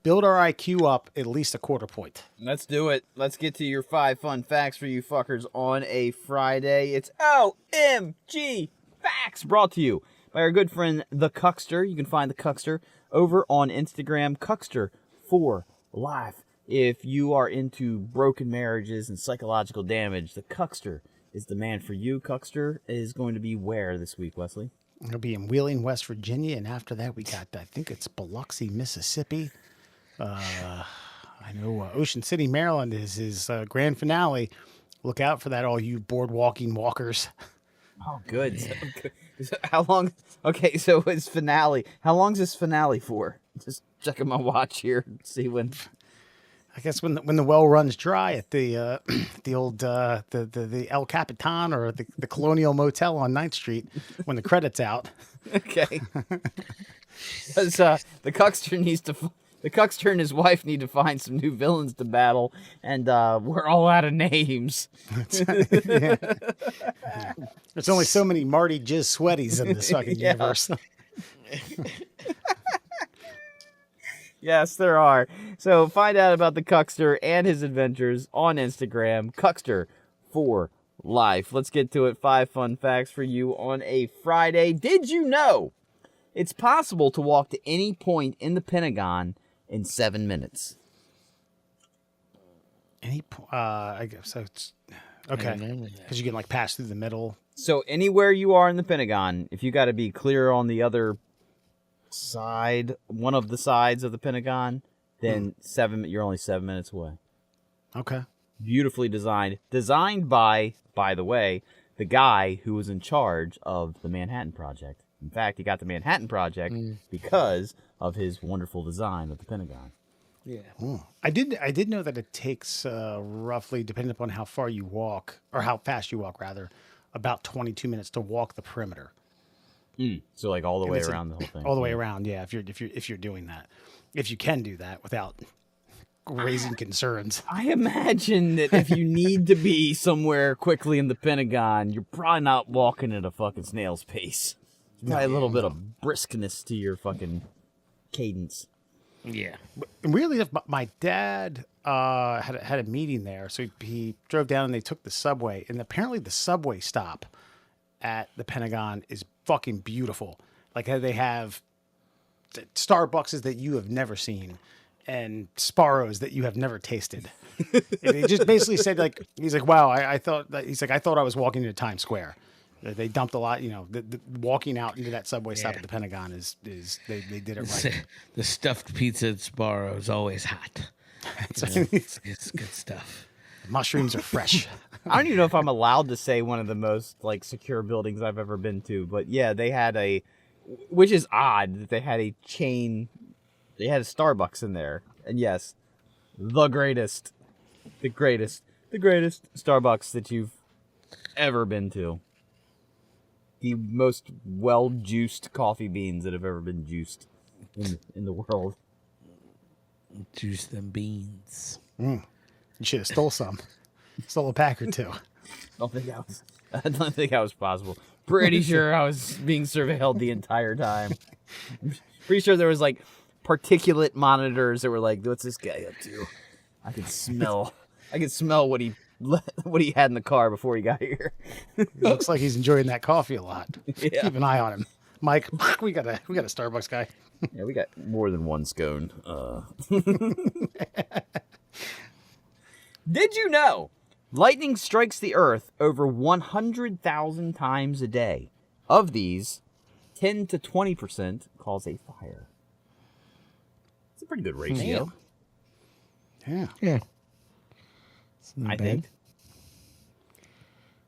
Build our IQ up at least a quarter point. Let's do it. Let's get to your 5 fun facts for you fuckers on a Friday. It's OMG Facts, brought to you by our good friend, The Cuckster. You can find The Cuckster over on Instagram, Cuckster4Life. If you are into broken marriages and psychological damage, The Cuckster is the man for you. Cuckster is going to be where this week, Wesley? It'll be in Wheeling, West Virginia, and after that we got, I think it's Biloxi, Mississippi. I know Ocean City, Maryland is his grand finale. Look out for that, all you boardwalking walkers. Oh, good. Yeah. So how long? Okay, so it's finale. How long's this finale for? Just checking my watch here, see when. I guess when the well runs dry at the the old the El Capitan or the Colonial Motel on 9th Street when the credits out. Okay. Because the Cuckster The Cuckster and his wife need to find some new villains to battle, and we're all out of names. Yeah. There's only so many Marty Jizz Sweaties in this fucking Yeah. universe. Yes, there are. So find out about the Cuckster and his adventures on Instagram, Cuckster for life. Let's get to it. 5 fun facts for you on a Friday. Did you know it's possible to walk to any point in the Pentagon in 7 minutes? I guess so. It's okay because you can like pass through the middle. So anywhere you are in the Pentagon, if you got to be clear on the other side, one of the sides of the Pentagon, then you're only 7 minutes away. Okay. Beautifully designed by the way, the guy who was in charge of the Manhattan Project. In fact, he got the Manhattan Project because of his wonderful design of the Pentagon. Yeah. I did know that it takes roughly, depending upon how far you walk or how fast you walk, rather, about 22 minutes to walk the perimeter. So like all the way it's around the whole thing. All the way around, yeah. If you're doing that, if you can do that without raising concerns. I imagine that if you need to be somewhere quickly in the Pentagon, you're probably not walking at a fucking snail's pace. Probably a little bit of briskness to your fucking cadence. Yeah. And weirdly enough, my dad had a meeting there, so he drove down and they took the subway, and apparently the subway stop at the Pentagon is fucking beautiful. Like they have Starbucks that you have never seen and Sparrows that you have never tasted. And he just basically said he's like, wow, I thought I was walking into Times Square. They dumped a lot, the walking out into that subway stop at the Pentagon is they did it right. The stuffed pizza at Sparrow is always hot. It's good stuff. Mushrooms are fresh. I don't even know if I'm allowed to say one of the most secure buildings I've ever been to, but yeah, they had which is odd that they had a Starbucks in there. And yes, the greatest Starbucks that you've ever been to. The most well-juiced coffee beans that have ever been juiced in the world. Juice them beans. You should have stole some. Stole a pack or two. I don't think that was possible. Pretty sure I was being surveilled the entire time. Pretty sure there was particulate monitors that were like, what's this guy up to? I could smell what he had in the car before he got here. Looks like he's enjoying that coffee a lot. Yeah. Keep an eye on him. Mike, we got a Starbucks guy. Yeah, we got more than one scone. Did you know lightning strikes the earth over 100,000 times a day? Of these, 10 to 20% cause a fire. It's a pretty good ratio. Yeah. Yeah. I think.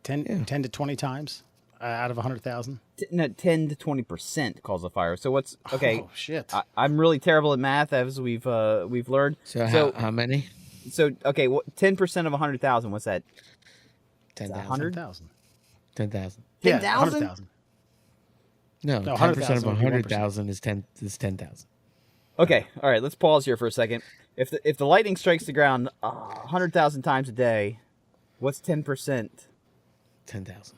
10 to 20 times out of 100,000. No, 10 to 20% cause a fire. So what's okay? Oh shit! I'm really terrible at math, as we've learned. So how many? So okay, 10% of 100,000. What's that? 10,000. 100,000. 10,000. Yeah, 10,000? 100,000. No, No, 10% 100,000 of would be 100,000 is 10,000. Okay, all right. Let's pause here for a second. If the lightning strikes the ground 100,000 times a day, what's 10%? 10,000.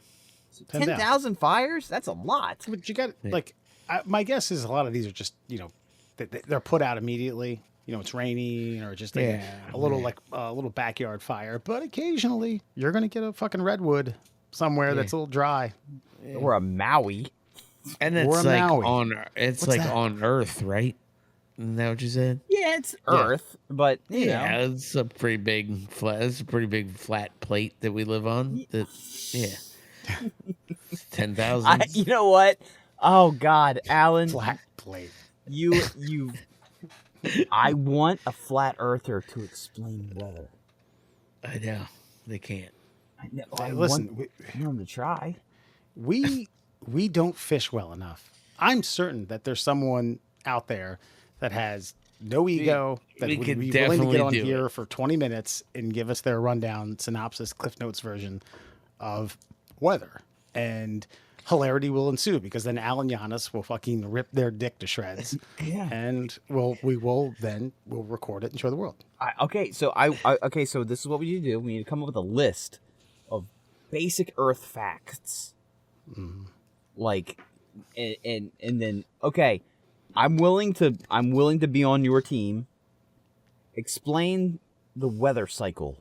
10,000 fires? That's a lot. But you got my guess is a lot of these are just they're put out immediately. It's raining or just a little backyard fire. But occasionally you're gonna get a fucking redwood somewhere that's a little dry. Or a Maui. And Or it's a like Maui. it's What's like that? on Earth, right? Isn't that what you said? Yeah, it's Earth, but you know. It's a pretty big flat plate that we live on. Yeah. 10,000. You know what? Oh God, Alan, Flat plate. you. I want a flat earther to explain weather. I know. They can't. I know. Hey, I listen, want them to try. we don't fish well enough. I'm certain that there's someone out there that has no ego that we would could be willing to definitely get on do here for 20 minutes and give us their rundown synopsis, Cliff Notes version of weather. And hilarity will ensue because then Alan Giannis will fucking rip their dick to shreds. Yeah. And we'll record it and show the world. Okay, so so this is what we need to do. We need to come up with a list of basic Earth facts, like, and then okay, I'm willing to be on your team. Explain the weather cycle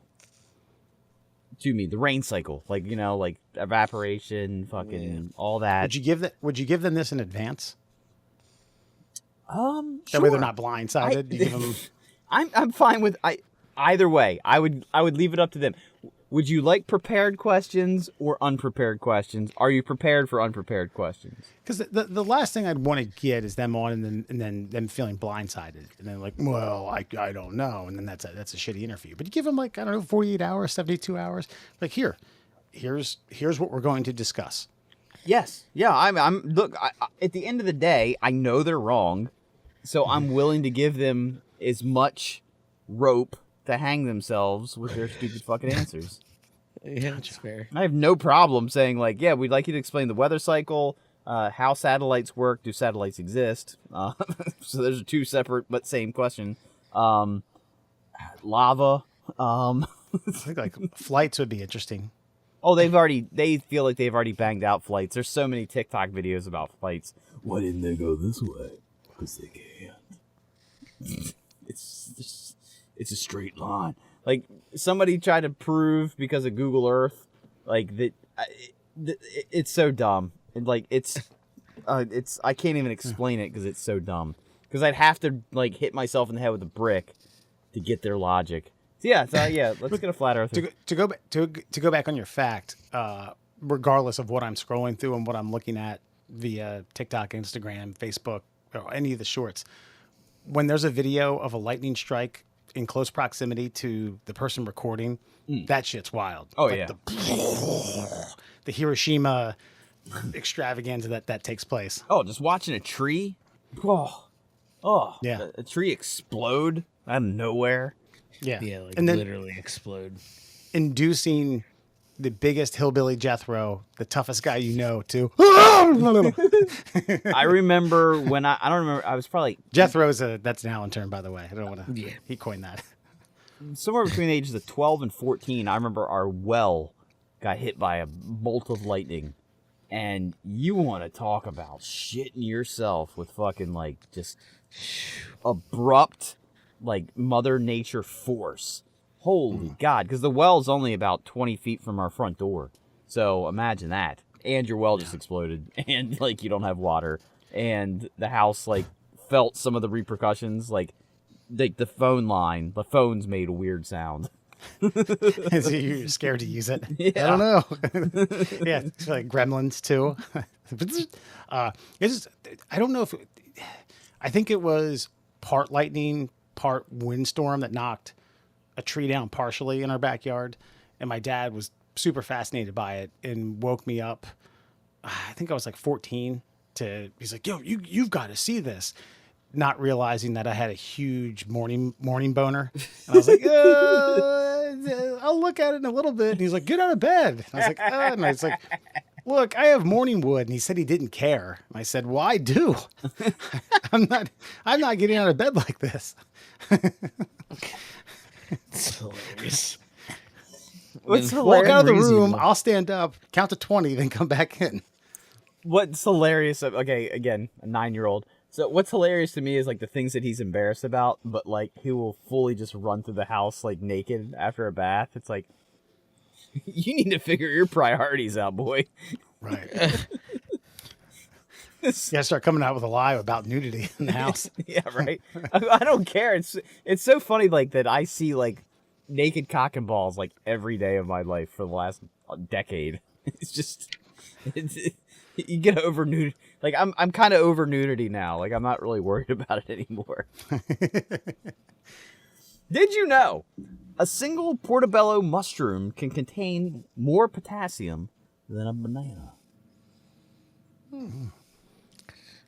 to me, the rain cycle, like like evaporation, fucking all that. Would you give them this in advance? That way they're not blindsided. You give them... I'm fine with either way. I would leave it up to them. Would you like prepared questions or unprepared questions? Are you prepared for unprepared questions? Because the last thing I'd want to get is them on and then them feeling blindsided and then like, well, I don't know, and then that's a shitty interview. But you give them like, I don't know, 48 hours, 72 hours. Like here's what we're going to discuss. Yes, yeah. I'm look. At the end of the day, I know they're wrong, so I'm willing to give them as much rope to hang themselves with their stupid fucking answers. Yeah, that's fair. I have no problem saying like, yeah, we'd like you to explain the weather cycle, how satellites work. Do satellites exist? So those are two separate but same question. Lava. I think like flights would be interesting. Oh, they feel like they've already banged out flights. There's so many TikTok videos about flights. Why didn't they go this way? Because they can't. It's a straight line. Like somebody tried to prove because of Google Earth, like that. It's so dumb. And like it's I can't even explain it because it's so dumb. Because I'd have to like hit myself in the head with a brick to get their logic. So yeah, let's get a flat earther. To go back on your fact, regardless of what I'm scrolling through and what I'm looking at via TikTok, Instagram, Facebook, or any of the shorts, when there's a video of a lightning strike in close proximity to the person recording, that shit's wild. Oh, like yeah. The Hiroshima extravaganza that takes place. Oh, just watching a tree. Yeah. A tree explode out of nowhere. Yeah. Yeah, like and then literally explode. inducing the biggest hillbilly Jethro, the toughest guy you know, to I remember when I don't remember. I was probably Jethro's that's an Allen term, by the way. I don't want to. Yeah. He coined that. somewhere between the ages of 12 and 14. I remember our well got hit by a bolt of lightning, and you want to talk about shitting yourself with fucking like just abrupt like Mother Nature force. Holy God, because the well's only about 20 feet from our front door. So imagine that. And your well just exploded, and like you don't have water, and the house like felt some of the repercussions, like the phone's made a weird sound. So you're scared to use it. Yeah. I don't know. Yeah, it's like Gremlins too. I don't know if I think it was part lightning, part windstorm that knocked a tree down partially in our backyard, and my dad was super fascinated by it and woke me up. I think I was like 14. He's like, "Yo, you've got to see this." Not realizing that I had a huge morning boner, and I was like, "I'll look at it in a little bit." And he's like, "Get out of bed." And I was like, and I was like, "Look, I have morning wood." And he said he didn't care. And I said, "Well, I do. I'm not getting out of bed like this." It's hilarious. What's Walk out of the hilarious? room. I'll stand up, count to 20, then come back in. What's hilarious? Okay, again, a 9-year-old. So what's hilarious to me is like the things that he's embarrassed about, but like he will fully just run through the house like naked after a bath. It's like, you need to figure your priorities out, boy. Right. You gotta start coming out with a lie about nudity in the house. Yeah, right. I don't care. It's so funny like that. I see like naked cock and balls like every day of my life for the last decade. It's just you get over nude. Like I'm kind of over nudity now. Like I'm not really worried about it anymore. Did you know a single portobello mushroom can contain more potassium than a banana?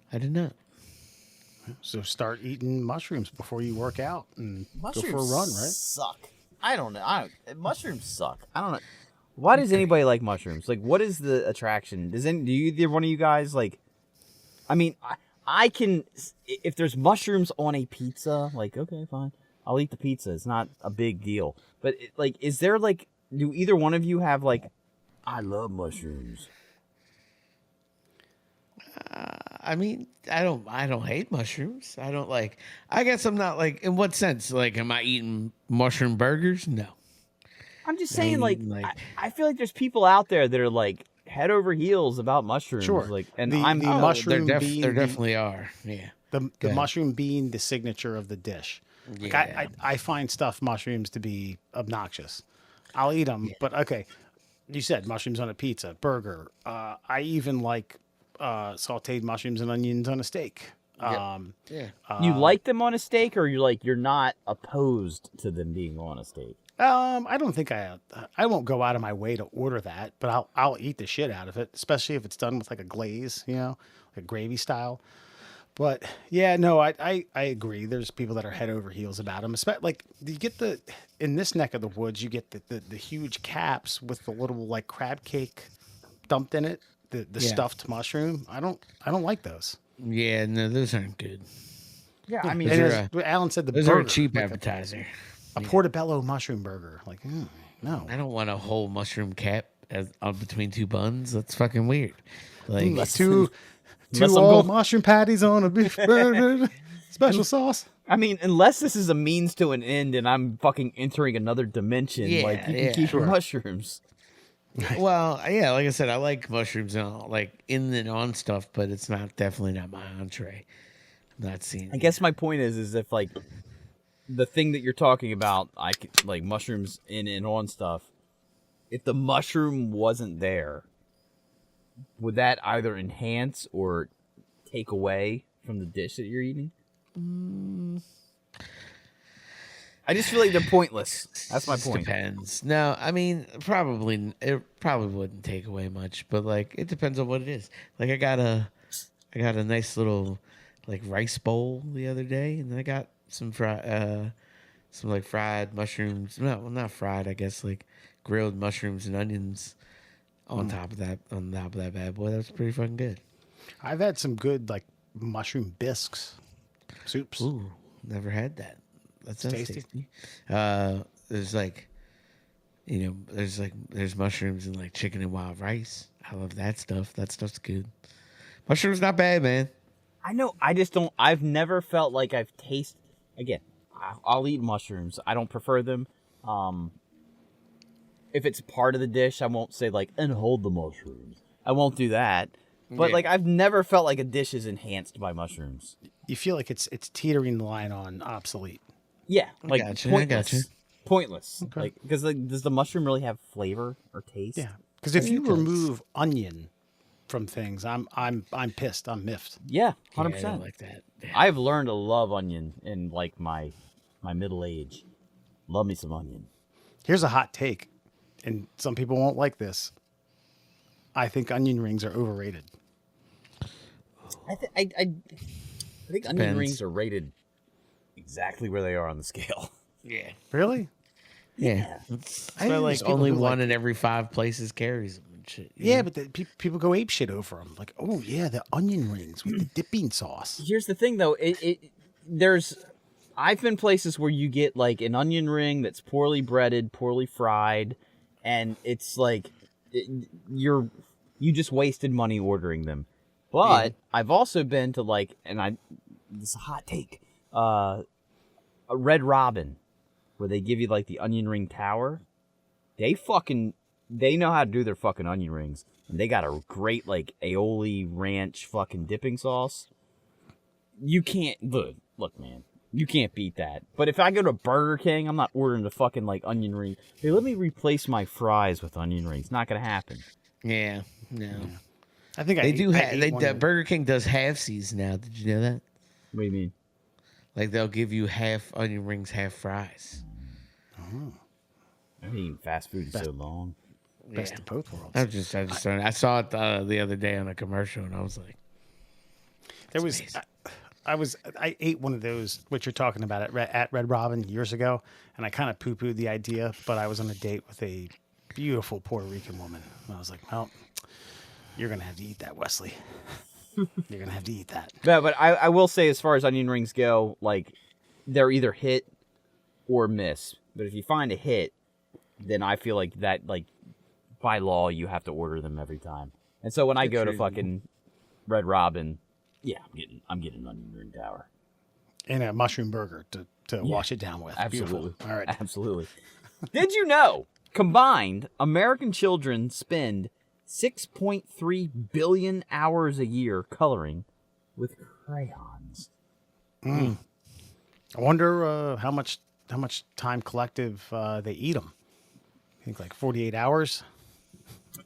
I did not. So start eating mushrooms before you work out and Mushrooms go for a run, right? suck. I don't know. Mushrooms suck. I don't know. Why does anybody like mushrooms? Like, what is the attraction? Do either one of you guys like? I mean, I can if there's mushrooms on a pizza, like okay, fine, I'll eat the pizza. It's not a big deal. But like, is there like, do either one of you have like, I love mushrooms? I mean, I don't hate mushrooms. I don't like. I guess I'm not like. In what sense? Like, am I eating mushroom burgers? No. I'm just saying, like, like- I feel like there's people out there that are like head over heels about mushrooms. Sure. Like, and The- I'm the oh, mushroom there being definitely are. Yeah. the ahead. mushroom being the signature of the dish. Like Yeah. I find stuffed mushrooms to be obnoxious. I'll eat them, but okay. You said mushrooms on a pizza, burger. I even like sautéed mushrooms and onions on a steak. Yeah. You like them on a steak, or you're not opposed to them being on a steak? I don't think I won't go out of my way to order that, but I'll eat the shit out of it, especially if it's done with like a glaze, like gravy style. But yeah, no, I agree. There's people that are head over heels about them. Like you get in this neck of the woods, you get the huge caps with the little like crab cake dumped in it, the Yeah. stuffed mushroom. I don't like those. Yeah. No, those aren't good. Yeah, I mean, Those And are as Alan said, the Those burger, are a cheap like appetizer. a portobello mushroom burger. Like, no. I don't want a whole mushroom cap between two buns. That's fucking weird. Like, Two unless I'm all going- mushroom patties on a beef burger, special sauce. I mean, unless this is a means to an end and I'm fucking entering another dimension, Yeah, like you can yeah, keep your sure. mushrooms. well, yeah, like I said, I like mushrooms and all, like in and on stuff, but it's definitely not my entree. I'm not seeing. I guess my point is if like the thing that you're talking about, I could, like mushrooms in and on stuff. If the mushroom wasn't there, would that either enhance or take away from the dish that you're eating? I just feel like they're pointless. That's my Just point. Depends. No, I mean, it probably wouldn't take away much, but like it depends on what it is. Like I got a nice little like rice bowl the other day, and I got some fried mushrooms. No, well, not fried. I guess like grilled mushrooms and onions on top of that bad boy. That was pretty fucking good. I've had some good like mushroom bisques, soups. Ooh, never had that. That sounds tasty. tasty. There's like, there's mushrooms and like chicken and wild rice. I love that stuff. That stuff's good. Mushrooms not bad, man. I know. I just don't. I've never felt like I've tasted. Again, I'll eat mushrooms. I don't prefer them. If it's part of the dish, I won't say like, and hold the mushrooms. I won't do that. But Yeah. like, I've never felt like a dish is enhanced by mushrooms. You feel like it's teetering the line on obsolete. Yeah, like gotcha, I pointless. gotcha. Pointless. Like, because like, does the mushroom really have flavor or taste? Yeah, because if you it does. remove onion from things, I'm pissed. I'm miffed. Yeah, Yeah, 100%. I don't like that. Yeah. I've learned to love onion in like my middle age. Love me some onion. Here's a hot take, and some people won't like this. I think onion rings are overrated. I think onion Depends. rings are rated exactly where they are on the scale. Yeah. Really? Yeah. I It's think like there's people only who one like- in every 5 places carries them and shit. you Yeah, know? but people go ape shit over them. Like, oh yeah, the onion rings with the dipping sauce. Here's the thing, though. I've been places where you get like an onion ring that's poorly breaded, poorly fried, and it's like you just wasted money ordering them. But I've also been to like, this is a hot take, a Red Robin, where they give you like the onion ring tower. They know how to do their fucking onion rings, and they got a great like aioli ranch fucking dipping sauce. You can't look, man. You can't beat that. But if I go to Burger King, I'm not ordering the fucking like onion ring. Hey, let me replace my fries with onion rings. Not gonna happen. Yeah. No. I think They I do I have ate one- Burger King does half-seas now. Did you know that? What do you mean? Like they'll give you half onion rings, half fries. I've been eating fast food so long. best Yeah. of both worlds. I saw it the other day on a commercial, and I was like, There was, I ate one of those, what you're talking about at Red Robin years ago, and I kind of poo-pooed the idea, but I was on a date with a beautiful Puerto Rican woman. And I was like, well, you're gonna have to eat that, Wesley. You're gonna have to eat that. Yeah, but I will say, as far as onion rings go, like, they're either hit or miss. But if you find a hit, then I feel like that, like, by law, you have to order them every time. And so when I go to fucking Red Robin, yeah, I'm getting an onion ring tower. And a mushroom burger to wash it down with. Absolutely. Beautiful. All right. Absolutely. Did you know, combined, American children spend 6.3 billion hours a year coloring with crayons? I wonder how much time collective they eat them. I think like 48 hours.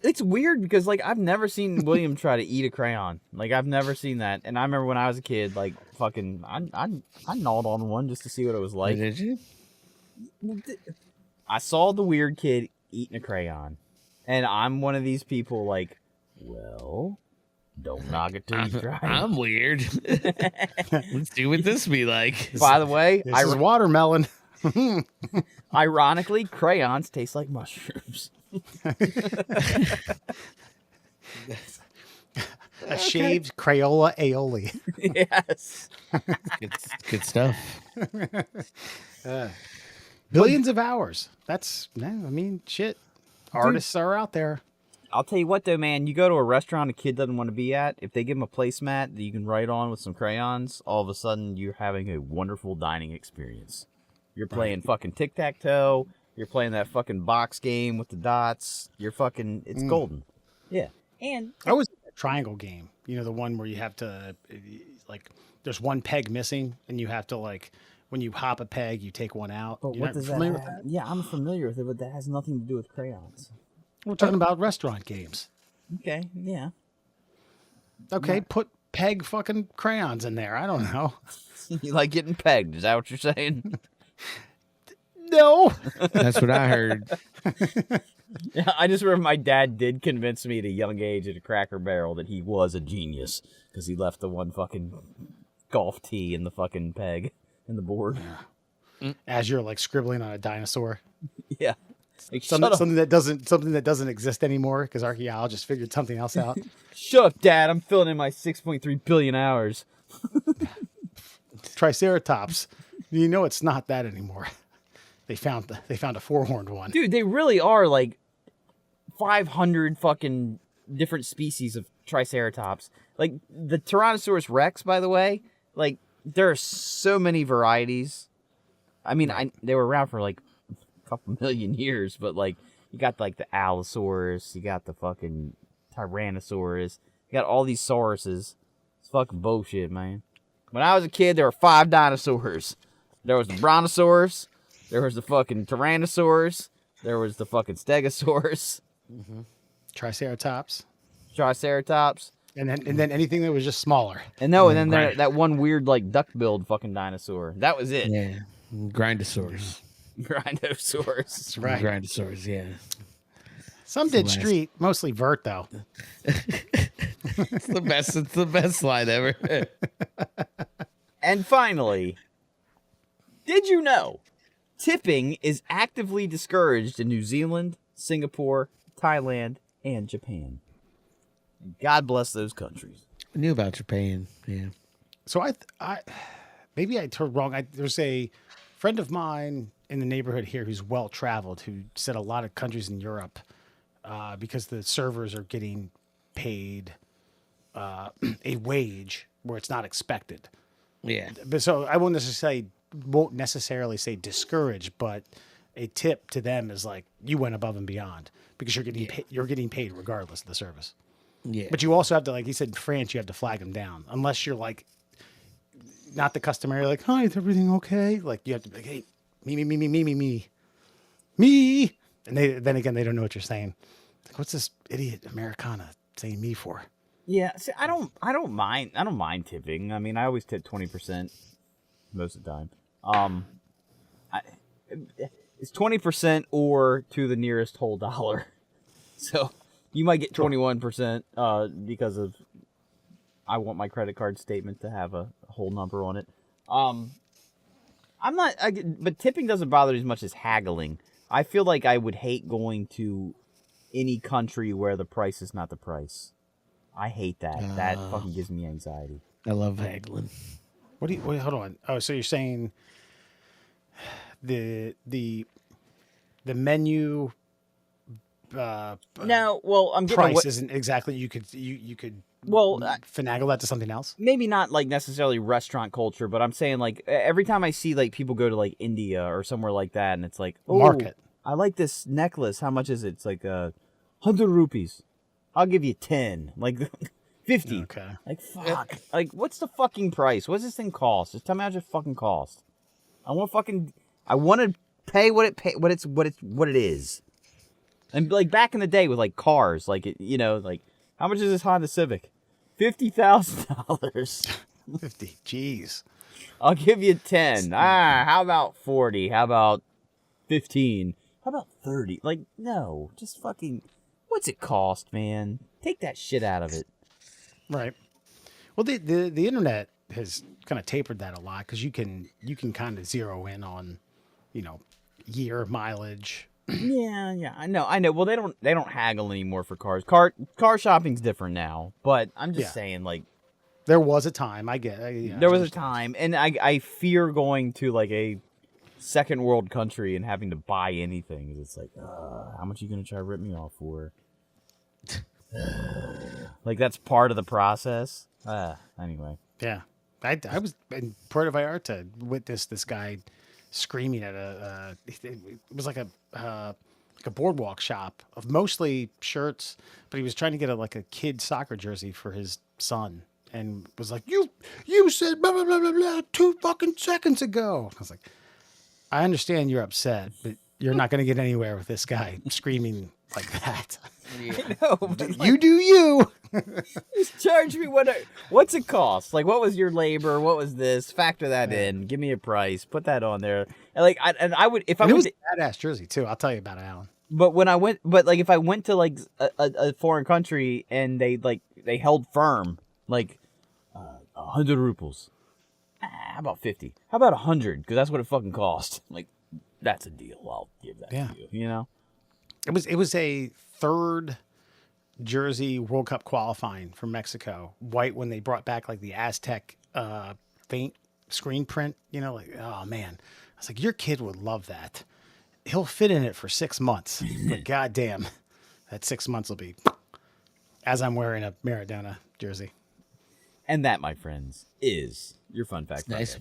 It's weird because, like, I've never seen William try to eat a crayon. Like, I've never seen that. And I remember when I was a kid, like, fucking, I gnawed on one just to see what it was like. Did you? I saw the weird kid eating a crayon. And I'm one of these people, like, well, don't knock it till you try it. I'm weird. Let's see what this be like. By the way, This is watermelon. ironically, crayons taste like mushrooms. A shaved Crayola aioli. Yes. Good stuff. Billions of hours. That's, I mean, shit. Artists are out there. I'll tell you what, though, man. You go to a restaurant a kid doesn't want to be at. If they give him a placemat that you can write on with some crayons, all of a sudden you're having a wonderful dining experience. You're playing fucking tic-tac-toe. You're playing that fucking box game with the dots. You're fucking... It's golden. Yeah. And... I was a triangle game. You know, the one where you have to, like, there's one peg missing, and you have to, like, when you hop a peg, you take one out. But You're what not does familiar that with have? Yeah, I'm familiar with it, but that has nothing to do with crayons. We're talking about restaurant games. Okay, yeah. Okay, put peg fucking crayons in there. I don't know. You like getting pegged, is that what you're saying? No. That's what I heard. Yeah, I just remember my dad did convince me at a young age at a Cracker Barrel that he was a genius because he left the one fucking golf tee in the fucking peg in the board. As you're like scribbling on a dinosaur. Yeah. Like, Something that doesn't exist anymore because archaeologists figured something else out. Shut up, Dad. I'm filling in my 6.3 billion hours. Triceratops. You know it's not that anymore. They found a four-horned one. Dude, they really are like 500 fucking different species of Triceratops. Like the Tyrannosaurus Rex, by the way, like there are so many varieties. I mean, they were around for like a couple million years, but like you got like the Allosaurus, you got the fucking Tyrannosaurus, you got all these sauruses. It's fucking bullshit, man. When I was a kid, there were 5 dinosaurs. There was the Brontosaurus, there was the fucking Tyrannosaurus, there was the fucking Stegosaurus, Triceratops. Triceratops, And then anything that was just smaller. and then there that one weird like duck-billed fucking dinosaur. That was it. Yeah. Grindosaurus. Grindosaurus. That's right. Grindosaurus, yeah. Some did street, mostly vert though. It's the best slide ever. And finally, did you know tipping is actively discouraged in New Zealand, Singapore, Thailand, and Japan? God bless those countries. I knew about Japan, yeah. So I maybe I told wrong. There's a friend of mine in the neighborhood here who's well traveled who said a lot of countries in Europe because the servers are getting paid a wage where it's not expected. Yeah. But so I won't necessarily say discourage, but a tip to them is like you went above and beyond because you're getting paid regardless of the service. Yeah. But you also have to, like he said, in France, you have to flag them down unless you're like not the customary like, hi, is everything okay? Like you have to be like, hey, me, and then again they don't know what you're saying. Like, what's this idiot Americana saying me for? Yeah, see, I don't mind tipping. I mean, I always tip 20% most of the time. It's 20% or to the nearest whole dollar. So you might get 21% because of I want my credit card statement to have a whole number on it. But tipping doesn't bother me as much as haggling. I feel like I would hate going to any country where the price is not the price. I hate that. That fucking gives me anxiety. I love haggling. What do you? Wait, hold on. Oh, so you're saying the menu No, well, I'm getting price isn't exactly you could finagle that to something else. maybe not like necessarily restaurant culture, but I'm saying like every time I see like people go to like India or somewhere like that, and it's like, oh, Market. I like this necklace. How much is it? It's like 100 rupees. I'll give you 10. Like 50. Okay. Like fuck. Like what's the fucking price? What's this thing cost? Just tell me how much it fucking cost. I want to pay what it is. And like back in the day with like cars, like like how much is this Honda Civic? $50,000. 50. Jeez. I'll give you 10. How about 40? How about 15? How about 30? Like no, just fucking. What's it cost, man? Take that shit out of it. Right. Well, the internet has kind of tapered that a lot because you can kind of zero in on, year mileage. Yeah, I know. Well, they don't haggle anymore for cars. Car shopping's different now, but I'm just saying, like, there was a time. There was a time, and I fear going to like a second world country and having to buy anything. It's like, how much are you gonna try to rip me off for? Like that's part of the process. Anyway. Yeah, I was in Puerto Vallarta, witnessed this guy screaming at it was like a boardwalk shop of mostly shirts, but he was trying to get a kid soccer jersey for his son, and was like, you said blah blah blah blah blah 2 fucking seconds ago. I was like, I understand you're upset, but you're not going to get anywhere with this guy screaming like that. I know, You do you. Just charge me what's it cost? Like, what was your labor? What was this? Factor that in. Give me a price. Put that on there. And I would if I It was was a badass jersey too. I'll tell you about it, Alan. But if I went to like a foreign country and they held firm, like 100 rupees. How about 50? How about 100? Because that's what it fucking cost. Like, that's a deal. I'll give that to you. You know. It was a third jersey World Cup qualifying for Mexico. White when they brought back like the Aztec faint screen print. Oh man, I was like, your kid would love that. He'll fit in it for 6 months, but goddamn, that 6 months will be as I'm wearing a Maradona jersey. And that, my friends, is your fun fact. Nice.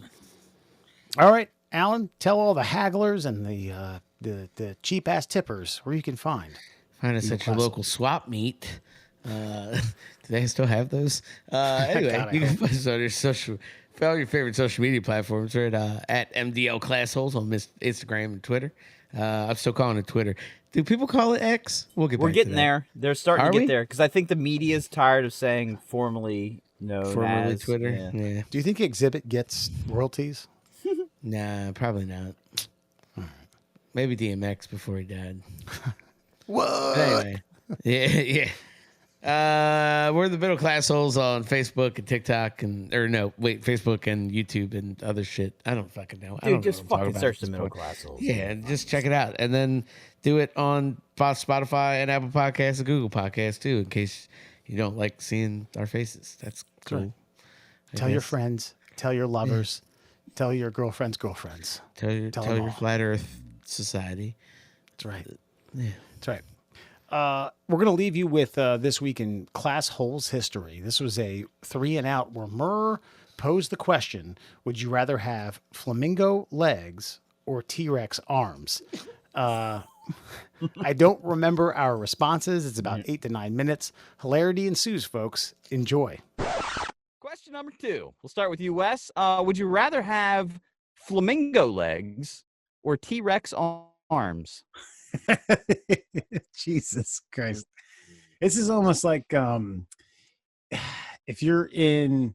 All right, Alan, tell all the hagglers and the cheap ass tippers where you can find. Find us at your local swap meet. Do they still have those? Anyway, you can find us on all your favorite social media platforms. We're at MDL Classholes on Instagram and Twitter. I'm still calling it Twitter. Do people call it X? We're getting there. They're starting to get there because I think the media's tired of saying formerly known as Twitter. Yeah. Do you think Exhibit gets royalties? Nah, probably not. Maybe DMX before he died. What? Anyway, yeah. We're the Middle Class Holes on Facebook and TikTok Facebook and YouTube and other shit. I don't fucking know. Dude, just fucking search the Middle Class Holes. Yeah, and just check it out, and then do it on Spotify and Apple Podcasts and Google Podcasts too, in case you don't like seeing our faces. That's cool. Right. Tell your friends. Tell your lovers. Tell your girlfriend's girlfriends. Tell your Flat Earth Society. That's right. Yeah. That's right. We're going to leave you with this week in Class Holes history. This was a 3 and out where Murr posed the question, would you rather have flamingo legs or T-Rex arms? I don't remember our responses. It's about 8 to 9 minutes. Hilarity ensues, folks. Enjoy. Question number 2. We'll start with you, Wes. Would you rather have flamingo legs or T-Rex arms? Jesus Christ. This is almost like if you're in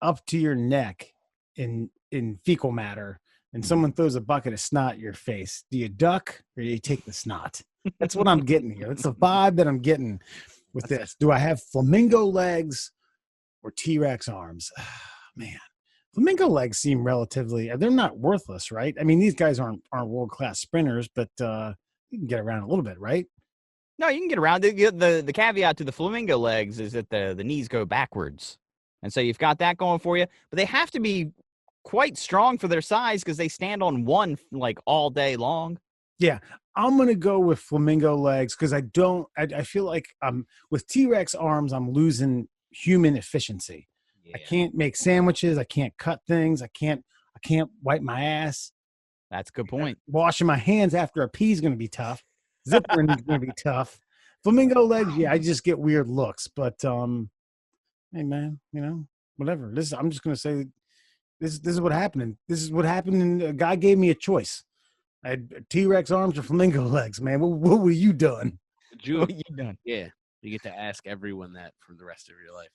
up to your neck in fecal matter and someone throws a bucket of snot at your face, do you duck or do you take the snot? That's what I'm getting here. That's the vibe that I'm getting with this. Do I have flamingo legs or T-Rex arms? Man, Flamingo legs seem relatively. They're not worthless, right? I mean, these guys aren't world class sprinters, but you can get around a little bit, right? No, you can get around. The caveat to the flamingo legs is that the knees go backwards. And so you've got that going for you. But they have to be quite strong for their size because they stand on one like all day long. Yeah, I'm gonna go with flamingo legs because I feel like with T-Rex arms, I'm losing human efficiency. I can't make sandwiches. I can't cut things. I can't wipe my ass. That's a good point. Washing my hands after a pee is gonna be tough. Zippering is gonna be tough. Flamingo legs, yeah, I just get weird looks. But hey man, whatever. I'm just gonna say this is what happened. This is what happened, and a guy gave me a choice. I had T-Rex arms or flamingo legs, man. What were you done? What you done? Yeah, you get to ask everyone that for the rest of your life.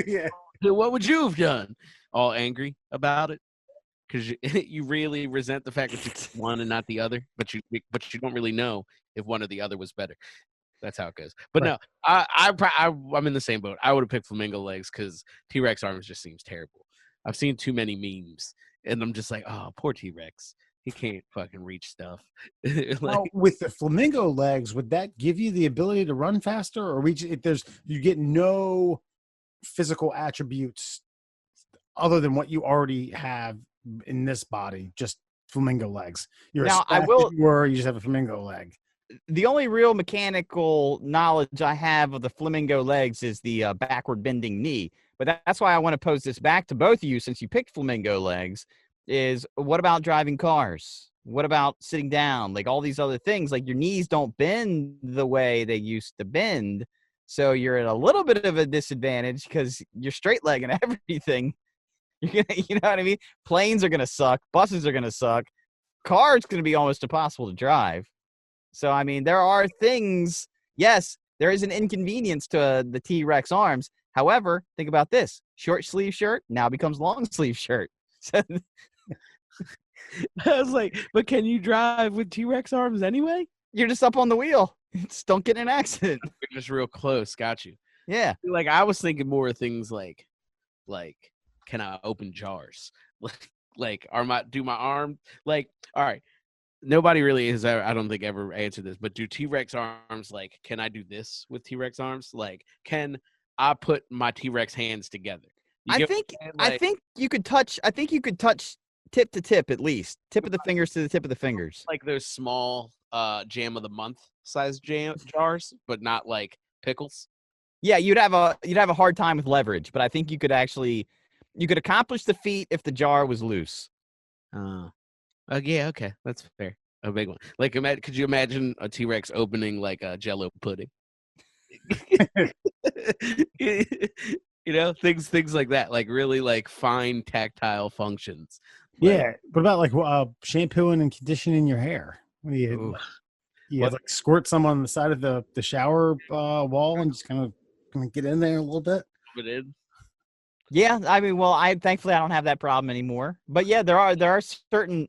Yeah. So what would you have done? All angry about it because you really resent the fact that you picked one and not the other, but you don't really know if one or the other was better. That's how it goes. But Right. no, I'm in the same boat. I would have picked flamingo legs because T-Rex arms just seems terrible. I've seen too many memes, and I'm just like, oh, poor T-Rex. He can't fucking reach stuff. Now, with the flamingo legs, would that give you the ability to run faster, or you get no physical attributes other than what you already have in this body, just flamingo legs? You're Now, a you just have a flamingo leg. The only real mechanical knowledge I have of the flamingo legs is the backward bending knee. But that's why I want to pose this back to both of you, since you picked flamingo legs, is what about driving cars? What about sitting down? Like all these other things, like your knees don't bend the way they used to bend. So you're at a little bit of a disadvantage because you're straight legging everything. You're gonna, you know what I mean? Planes are going to suck. Buses are going to suck. Cars going to be almost impossible to drive. So, I mean, there are things. Yes, there is an inconvenience to the T-Rex arms. However, think about this. Short sleeve shirt now becomes long sleeve shirt. So, I was like, but can you drive with T-Rex arms anyway? you're just up on the wheel. Just don't get in an accident. You're just real close. Got you. Yeah. Like I was thinking more of things like, can I open jars? Like, do my arm like? All right. Nobody really has ever, I don't think, ever answered this, but do T-Rex arms, like, can I do this with T-Rex arms? Like, can I put my T-Rex hands together? I think you could touch tip to tip at least. Tip of the fingers to the tip of the fingers. like those small jam of the month size jars, but not like pickles. Yeah, you'd have a hard time with leverage, but I think you could accomplish the feat if the jar was loose. Yeah, okay, that's fair. A big one. Like, could you imagine a T-Rex opening like a Jello pudding? Things like that, like really like fine tactile functions. Yeah. What about like shampooing and conditioning your hair? What do you like squirt some on the side of the shower wall and just kind of get in there a little bit? Yeah, I mean, well, thankfully I don't have that problem anymore. But yeah, there are certain,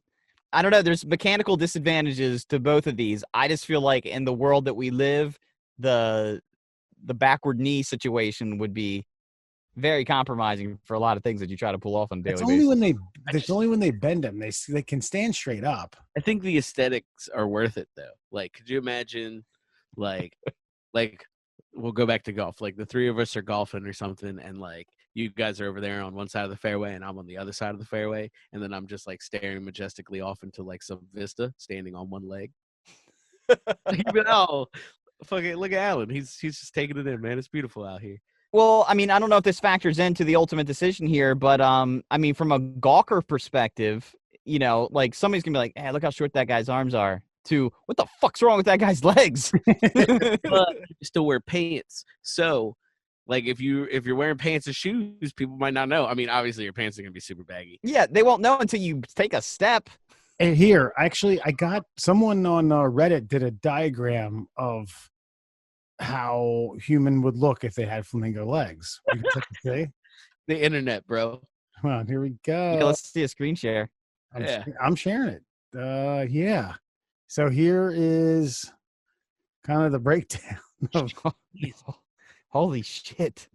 I don't know, there's mechanical disadvantages to both of these. I just feel like in the world that we live, the backward knee situation would be very compromising for a lot of things that you try to pull off on a daily basis. It's only when they bend them. They can stand straight up. I think the aesthetics are worth it though. Like, could you imagine, like we'll go back to golf. Like the three of us are golfing or something, and like you guys are over there on one side of the fairway, and I'm on the other side of the fairway, and then I'm just like staring majestically off into like some vista, standing on one leg. You'd be like, oh, fuck it, look at Alan. He's just taking it in, man. It's beautiful out here. Well, I mean, I don't know if this factors into the ultimate decision here, but I mean, from a gawker perspective, like somebody's gonna be like, "Hey, look how short that guy's arms are." To what the fuck's wrong with that guy's legs? But you still wear pants, so like if you're wearing pants and shoes, people might not know. I mean, obviously your pants are gonna be super baggy. Yeah, they won't know until you take a step. And here, actually, I got someone on Reddit did a diagram of how human would look if they had flamingo legs. You can check to see. The internet, bro. Come on, here we go. Yeah, let's see a screen share. I'm sharing it. Yeah. So here is kind of the breakdown of Holy shit.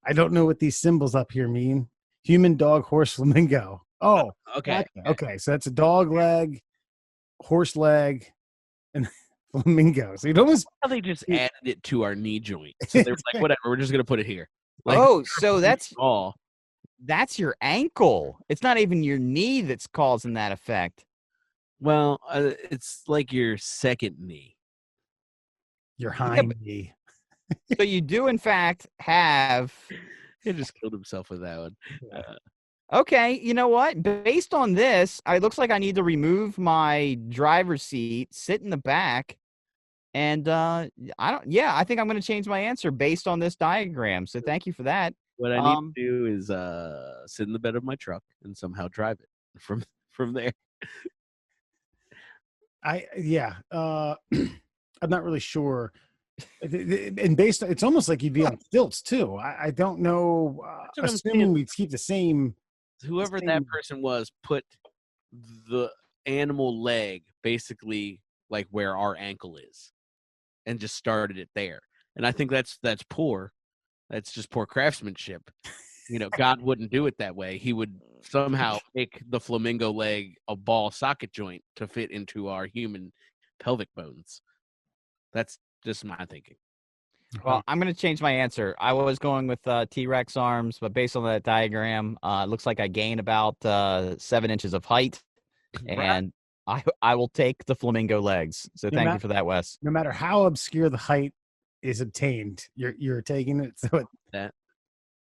I don't know what these symbols up here mean. human, dog, horse, flamingo. Oh, Okay. gotcha. Okay. So that's a dog leg, horse leg, and flamingo. So you'd almost How they just added it to our knee joint. So they were like, whatever, we're just gonna put it here. Like, Oh, so that's all. your ankle. It's not even your knee that's causing that effect. Well, it's like your second knee. your hind knee. So you do, in fact, have. He just killed himself with that one. Okay, you know what? Based on this, it looks like I need to remove my driver's seat, sit in the back, and I think I'm going to change my answer based on this diagram. So thank you for that. What I need to do is sit in the bed of my truck and somehow drive it from there. I'm not really sure. And based, it's almost like you'd be on stilts too. I don't know. That's what I'm Assuming saying. we'd keep the same. Whoever same- that person was put the animal leg basically like where our ankle is, and just started it there. And I think that's poor. That's just poor craftsmanship. You know, God wouldn't do it that way. He would somehow make the flamingo leg a ball socket joint to fit into our human pelvic bones. That's just my thinking. Well, I'm going to change my answer. I was going with T-Rex arms, but based on that diagram, it looks like I gain about 7 inches of height, and I will take the flamingo legs. So thank you for that, Wes. No matter how obscure the height is obtained, you're taking it. So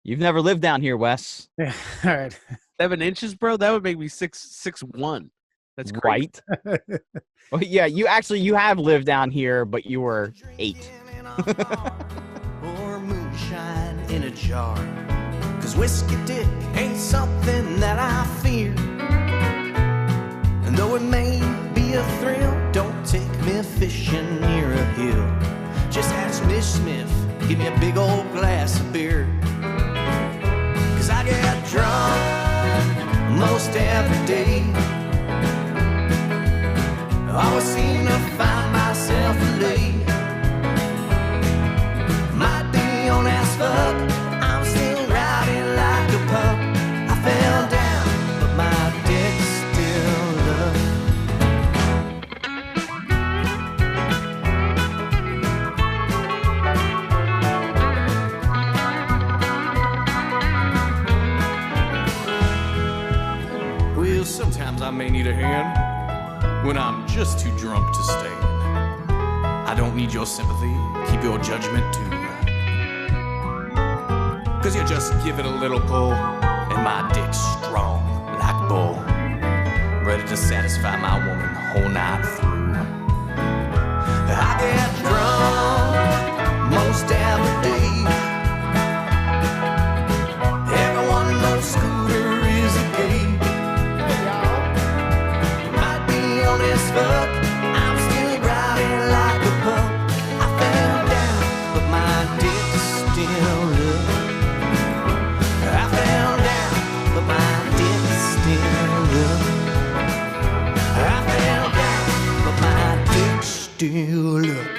You've never lived down here, Wes. yeah, all right. 7 inches, bro. That would make me 6'1". That's crazy. Right? Well, yeah, you have lived down here, but you were 8. Or moonshine in a jar. 'Cause whiskey dick ain't something that I fear. And though it may be a thrill, don't take me fishing near a hill. Just ask Miss Smith, give me a big old glass of beer. 'Cause I get drunk most every day. I always seem to find myself late. Might be on as fuck, I'm still riding like a pup. I fell down, but my dick's still up. Well, sometimes I may need a hand when I'm just too drunk to stand. I don't need your sympathy, keep your judgment too. 'Cause you just give it a little pull, and my dick's strong like bull, ready to satisfy my woman whole night through. I get drunk most every day. Everyone knows Scooter is a gay. Might be on his fuck, I'm still riding like a pup. I fell down, but my dick's still up. I fell down, but my dick's still up. I fell down, but my dick's still up.